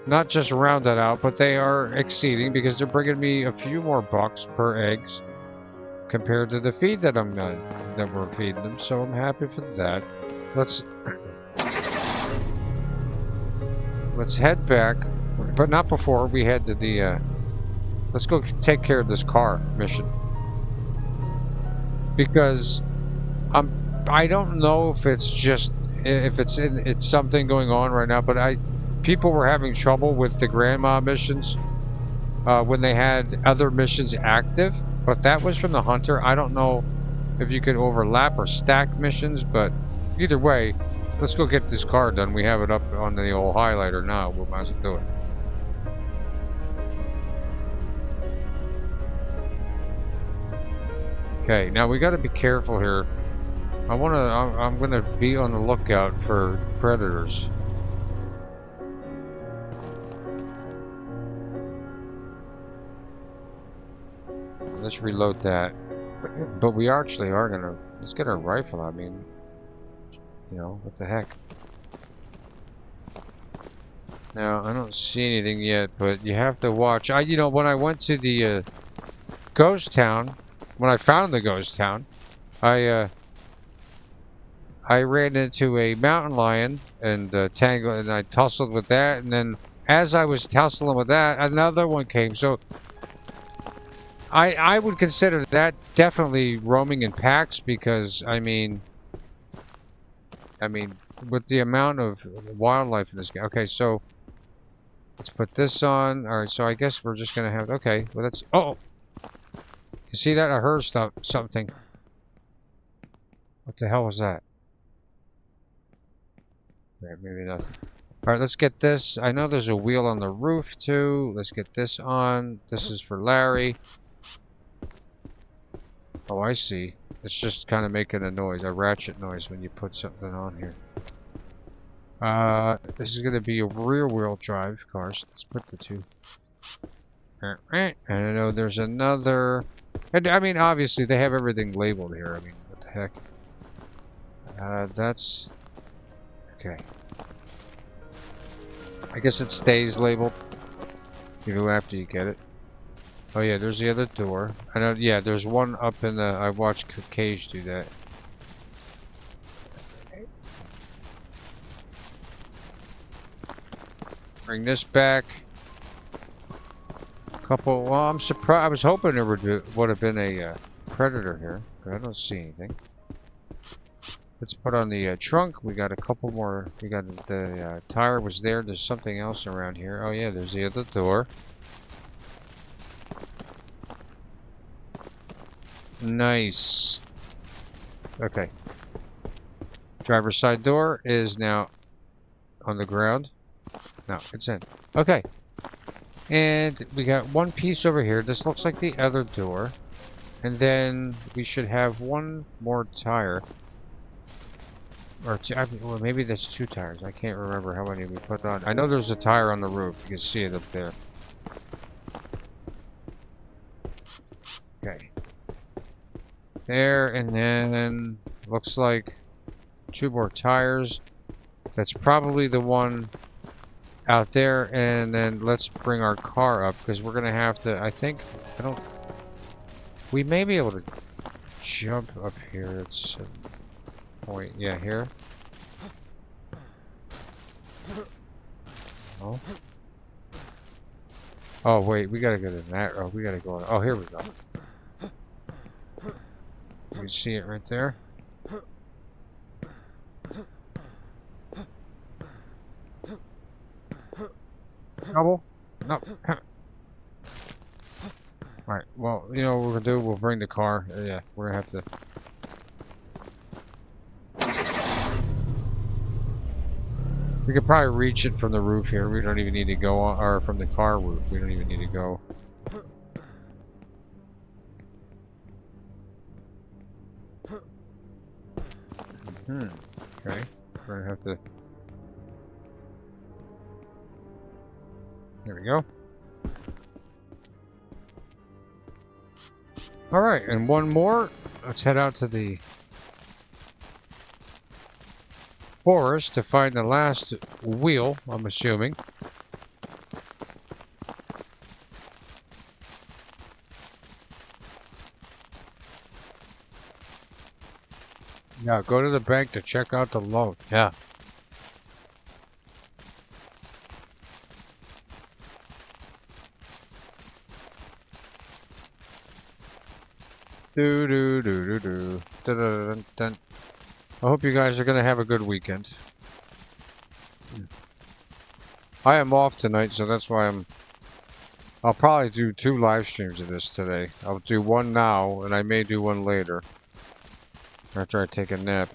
[SPEAKER 1] not just rounded out, but they are exceeding, because they're bringing me a few more bucks per eggs compared to the feed that that we're feeding them. So I'm happy for that. Let's head back, but not before we head to the. Let's go take care of this car mission, because I don't know if it's something going on right now, but people were having trouble with the grandma missions when they had other missions active, but that was from the hunter. I don't know if you could overlap or stack missions, but either way, let's go get this car done. We have it up on the old highlighter now. We might as well do it. Okay, now we got to be careful here. I'm gonna be on the lookout for predators. Let's reload that. But we actually are gonna. Let's get our rifle. I mean, you know, what the heck. Now, I don't see anything yet, but you have to watch. You know, when I went to the ghost town, when I found the ghost town, I ran into a mountain lion and tangled, and I tussled with that, and then as I was tussling with that, another one came. So I would consider that definitely roaming in packs, because I mean with the amount of wildlife in this game. Okay, so let's put this on. All right, so I guess we're just gonna have. Okay, well that's. Oh, you see that? I heard something. What the hell was that? Yeah, maybe nothing. All right, let's get this. I know there's a wheel on the roof too. Let's get this on. This is for Larry. Oh, I see. It's just kind of making a noise, a ratchet noise when you put something on here. This is going to be a rear-wheel drive car, so let's put the two. And I know there's another... And I mean, obviously, they have everything labeled here. I mean, what the heck? That's... Okay. I guess it stays labeled. You go after you get it. Oh yeah, there's the other door. I know, yeah, there's one up in the... I watched Cage do that. Bring this back. Couple... Well, I'm surprised. I was hoping there would have been a predator here, but I don't see anything. Let's put on the trunk. We got a couple more. We got the tire was there. There's something else around here. Oh yeah, there's the other door. Nice. Okay. Driver's side door is now on the ground. No, it's in. Okay. And we got one piece over here. This looks like the other door. And then we should have one more tire. Or two, well, maybe that's two tires. I can't remember how many we put on. I know there's a tire on the roof. You can see it up there. Okay. There, and then looks like two more tires. That's probably the one out there. And then let's bring our car up, because we're gonna have to. We may be able to jump up here at some point. Yeah, here. Oh. Oh wait, we gotta go to that. Oh, we gotta go. Oh, here we go. You can see it right there. Double? No. Alright, well, you know what we're gonna do? We'll bring the car. Yeah, we're gonna have to... We could probably reach it from the roof here. We don't even need to go on... Or from the car roof. We don't even need to go... Okay. We're gonna have to... There we go. Alright, and one more. Let's head out to the forest to find the last wheel, I'm assuming. Yeah, go to the bank to check out the loan. Yeah. Do do do do do. Dun, dun, dun, dun. I hope you guys are gonna have a good weekend. I am off tonight, so that's why I'll probably do 2 live streams of this today. I'll do one now, and I may do one later after I take a nap.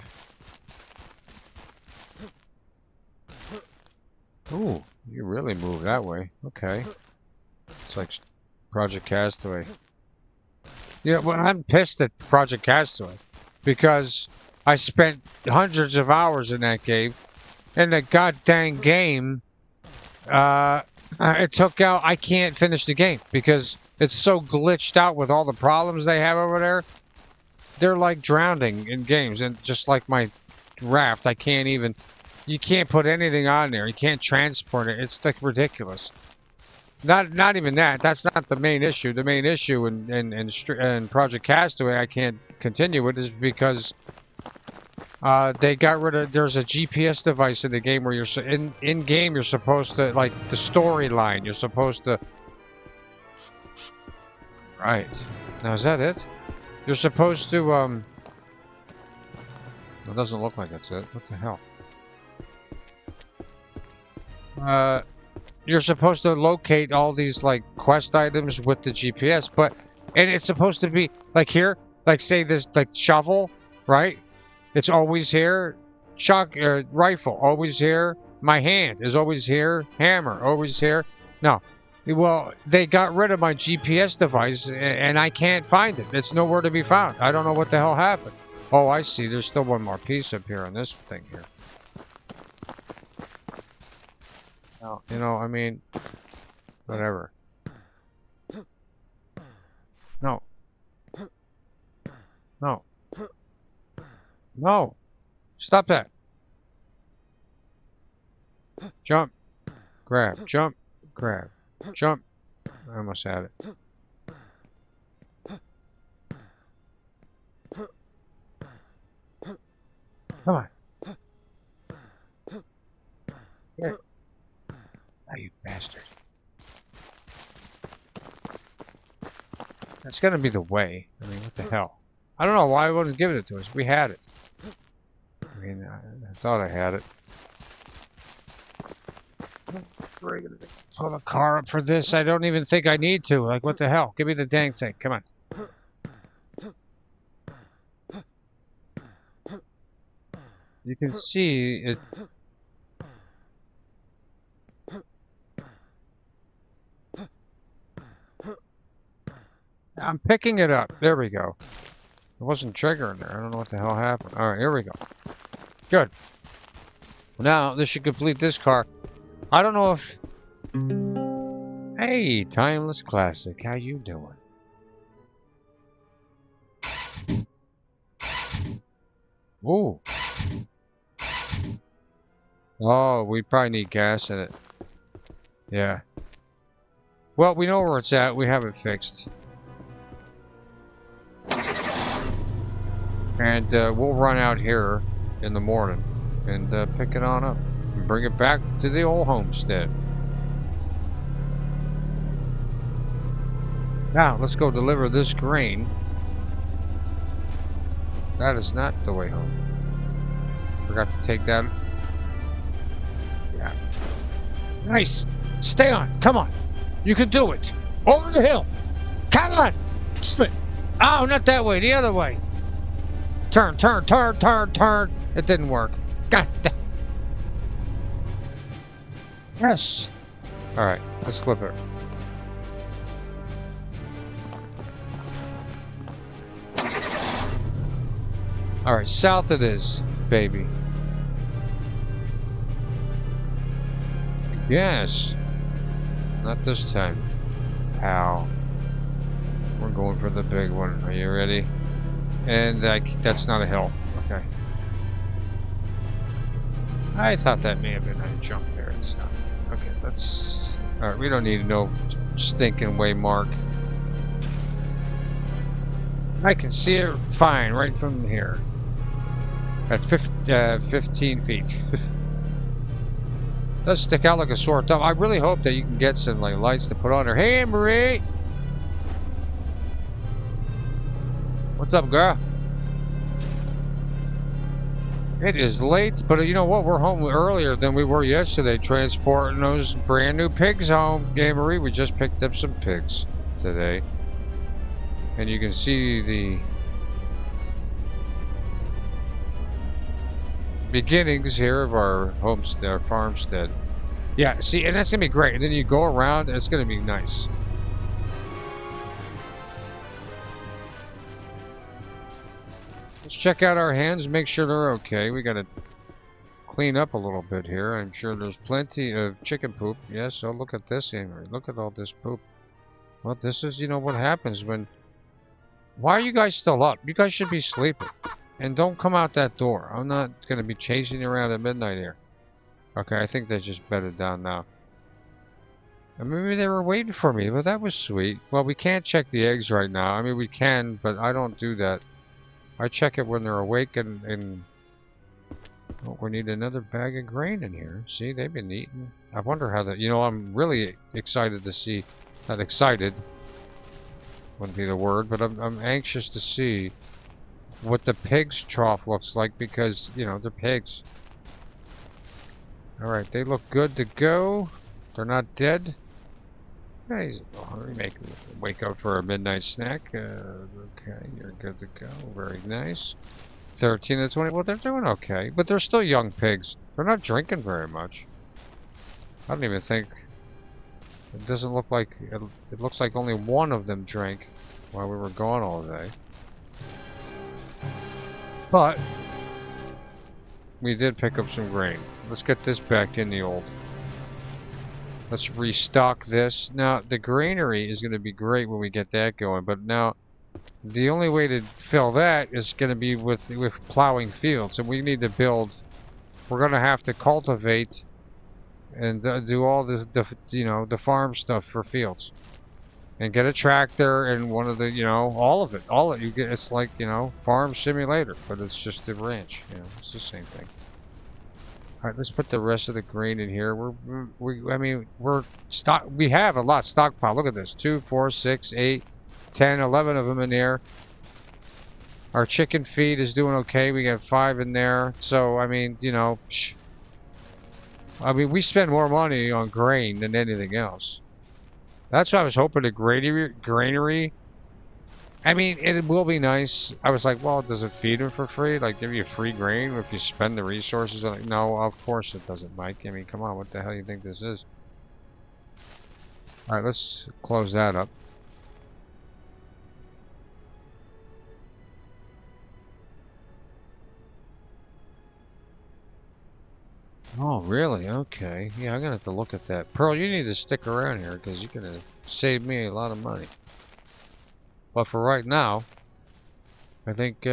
[SPEAKER 1] Ooh, you really move that way. Okay. It's like Project Castaway. Yeah, well, I'm pissed at Project Castaway because I spent hundreds of hours in that game, and the goddamn game, it took out. I can't finish the game because it's so glitched out with all the problems they have over there. They're like drowning in games, and just like my raft, I can't even. You can't put anything on there. You can't transport it. It's like ridiculous. Not even that. That's not the main issue. The main issue in Project Castaway I can't continue with is because they got rid of. There's a GPS device in the game where in game you're supposed to, like, the storyline. You're supposed to. Right. Now is that it? You're supposed to It doesn't look like it's it. What the hell? You're supposed to locate all these, like, quest items with the GPS, and it's supposed to be like here, like, say this, like, shovel, right? It's always here. Rifle always here. My hand is always here. Hammer always here. No, well, they got rid of my GPS device, and I can't find it. It's nowhere to be found. I don't know what the hell happened. Oh, I see. There's still one more piece up here on this thing here. Oh, you know, I mean, whatever. No. No. No. Stop that. Jump. Grab. Jump. Grab. Jump. I almost had it. Come on. Here. Oh, you bastard. That's gonna be the way. I mean, what the hell? I don't know why I wasn't giving it to us. We had it. I mean, I thought I had it. We're gonna pull the car up for this. I don't even think I need to. Like, what the hell? Give me the dang thing. Come on. You can see it. I'm picking it up. There we go. It wasn't triggering there. I don't know what the hell happened. All right, here we go. Good. Now, this should complete this car. I don't know if... Hey, Timeless Classic. How you doing? Ooh. Oh, we probably need gas in it. Yeah. Well, we know where it's at. We have it fixed. And we'll run out here in the morning and pick it on up and bring it back to the old homestead. Now, let's go deliver this grain. That is not the way home. Forgot to take that. Yeah. Nice. Stay on. Come on. You can do it. Over the hill. Come on. Oh, not that way. The other way. Turn, turn, turn, turn, turn. It didn't work. God damn. Yes. All right. Let's flip it. All right. South it is, baby. Yes. Not this time, pal. We're going for the big one. Are you ready? And that's not a hill. Okay. I thought that may have been a jump there. It's not. Okay, let's... Alright, we don't need no stinking way mark. I can see it fine right from here. At 15 feet. Does stick out like a sore thumb. I really hope that you can get some, like, lights to put on there. Hey, Marie! What's up, girl? It is late, but you know what? We're home earlier than we were yesterday, transporting those brand new pigs home. Yeah, Marie, we just picked up some pigs today. And you can see the beginnings here of our homestead, our farmstead. Yeah, see, and that's gonna be great. And then you go around, and it's gonna be nice. Let's check out our hands, make sure they're okay. We gotta clean up a little bit here. I'm sure there's plenty of chicken poop. Yes, so look at this, Amory. Look at all this poop. Well, this is, you know, what happens when... Why are you guys still up? You guys should be sleeping. And don't come out that door. I'm not gonna be chasing you around at midnight here. Okay, I think they just bedded down now. Maybe they were waiting for me, but that was sweet. Well, we can't check the eggs right now. I mean, we can, but I don't do that. I check it when they're awake and oh, we need another bag of grain in here. See, they've been eating. I wonder how that, I'm really excited to see, not excited, wouldn't be the word, but I'm anxious to see what the pig's trough looks like because, they're pigs. All right, they look good to go. They're not dead. Yeah, he's a little hungry. Wake up for a midnight snack. Okay, you're good to go. Very nice. 13 to 20. Well, they're doing okay, but they're still young pigs. They're not drinking very much. I don't even think. It doesn't look like. It looks like only one of them drank while we were gone all day. But we did pick up some grain. Let's get this back in the old. Let's restock this. Now, the granary is going to be great when we get that going, but now the only way to fill that is going to be with plowing fields, and we need to build. We're going to have to cultivate and do all the farm stuff for fields, and get a tractor and one of the all of it. You get. It's like farm simulator, but it's just a ranch. It's the same thing. All right, let's put the rest of the grain in here. We have a lot stockpile. Look at this. 2, 4, 6, 8, 10, 11 of them in there. Our chicken feed is doing okay. We got 5 in there. So, we spend more money on grain than anything else. That's why I was hoping the granary. It will be nice. I was like, well, does it feed them for free? Like, give you free grain if you spend the resources? No, of course it doesn't, Mike. Come on, what the hell do you think this is? All right, let's close that up. Oh, really? Okay. Yeah, I'm gonna have to look at that. Pearl, you need to stick around here because you're gonna save me a lot of money. But for right now, I think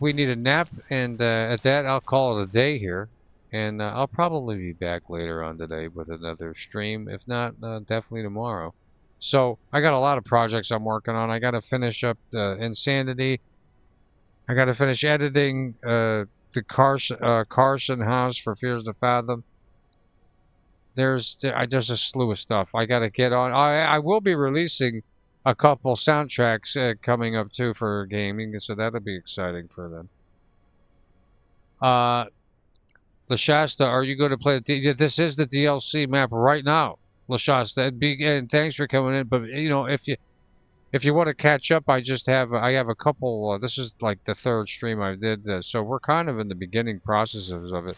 [SPEAKER 1] we need a nap, and at that I'll call it a day here, and I'll probably be back later on today with another stream. If not, definitely tomorrow. So I got a lot of projects I'm working on. I got to finish up Insanity. I got to finish editing the Carson House for Fears to Fathom. There's a slew of stuff I gotta get on. I will be releasing a couple soundtracks coming up too for gaming, so that'll be exciting for them. LaShasta, are you going to play the this is the DLC map right now, LaShasta. And thanks for coming in. But if you want to catch up, I have a couple. This is like the 3rd stream I did, so we're kind of in the beginning processes of it.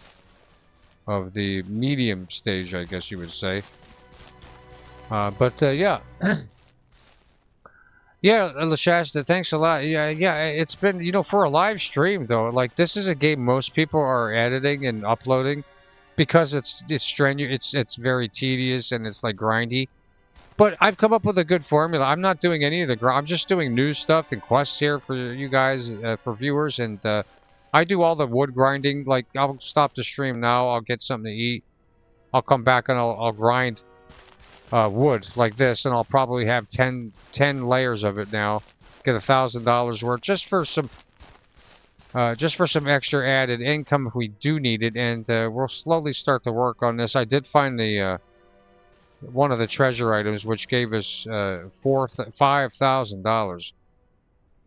[SPEAKER 1] Of the medium stage, I guess you would say. Yeah. Yeah, LaShasta, thanks a lot. Yeah, it's been, for a live stream, though, like, this is a game most people are editing and uploading because it's strenuous, it's very tedious, and it's, like, grindy. But I've come up with a good formula. I'm not doing any of the I'm just doing news stuff and quests here for you guys, for viewers, and, I do all the wood grinding. Like, I'll stop the stream now. I'll get something to eat. I'll come back and I'll grind wood like this, and I'll probably have 10 layers of it now. Get $1,000 worth just for some extra added income if we do need it, and we'll slowly start to work on this. I did find the one of the treasure items, which gave us $5,000.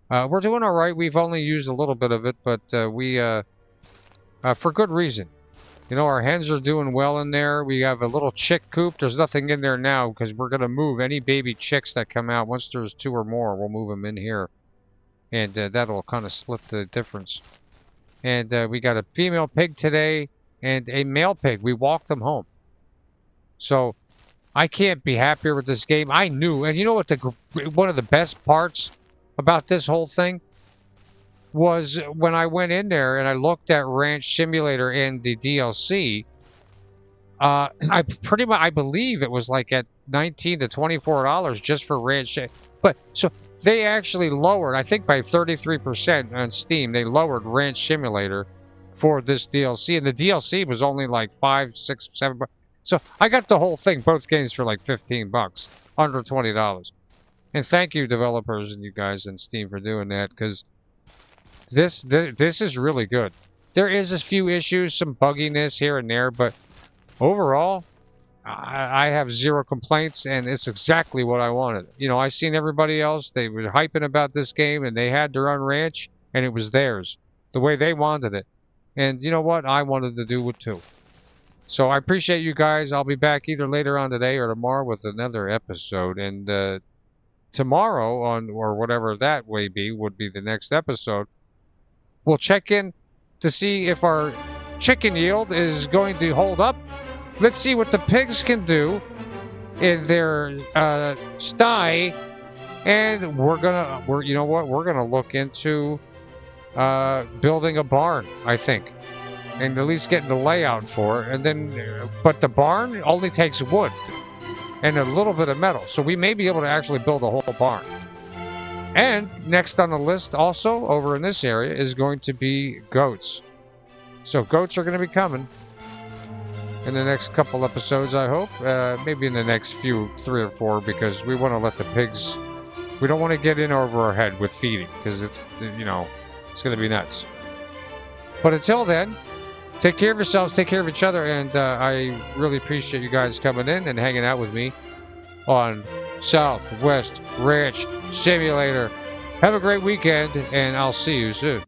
[SPEAKER 1] We're doing all right. We've only used a little bit of it, but for good reason. Our hens are doing well in there. We have a little chick coop. There's nothing in there now because we're going to move any baby chicks that come out. Once there's 2 or more, we'll move them in here. And that'll kind of split the difference. And we got a female pig today and a male pig. We walked them home. So I can't be happier with this game. I knew. And you know what one of the best parts about this whole thing was when I went in there and I looked at Ranch Simulator in the DLC. I believe it was like at $19 to $24 just for Ranch. But so they actually lowered, I think by 33% on Steam, they lowered Ranch Simulator for this DLC, and the DLC was only like $5, $6, $7. So I got the whole thing, both games for like 15 bucks, under $20. And thank you, developers and you guys in Steam for doing that, because this is really good. There is a few issues, some bugginess here and there, but overall, I have zero complaints, and it's exactly what I wanted. You know, I seen everybody else, they were hyping about this game, and they had their own ranch, and it was theirs, the way they wanted it. And you know what? I wanted to do it too. So I appreciate you guys. I'll be back either later on today or tomorrow with another episode. And tomorrow, on or whatever that may be, would be the next episode. We'll check in to see if our chicken yield is going to hold up. Let's see what the pigs can do in their sty, and you know what? We're gonna look into building a barn, I think, and at least getting the layout for it. And then, but the barn only takes wood and a little bit of metal, so we may be able to actually build a whole barn. And next on the list, also over in this area, is going to be goats. So goats are going to be coming in the next couple episodes, I hope. Maybe in the next few, 3 or 4, because we want to let the pigs... We don't want to get in over our head with feeding, because it's, you know, it's going to be nuts. But until then, take care of yourselves, take care of each other, and I really appreciate you guys coming in and hanging out with me on Southwest Ranch Simulator. Have a great weekend, and I'll see you soon.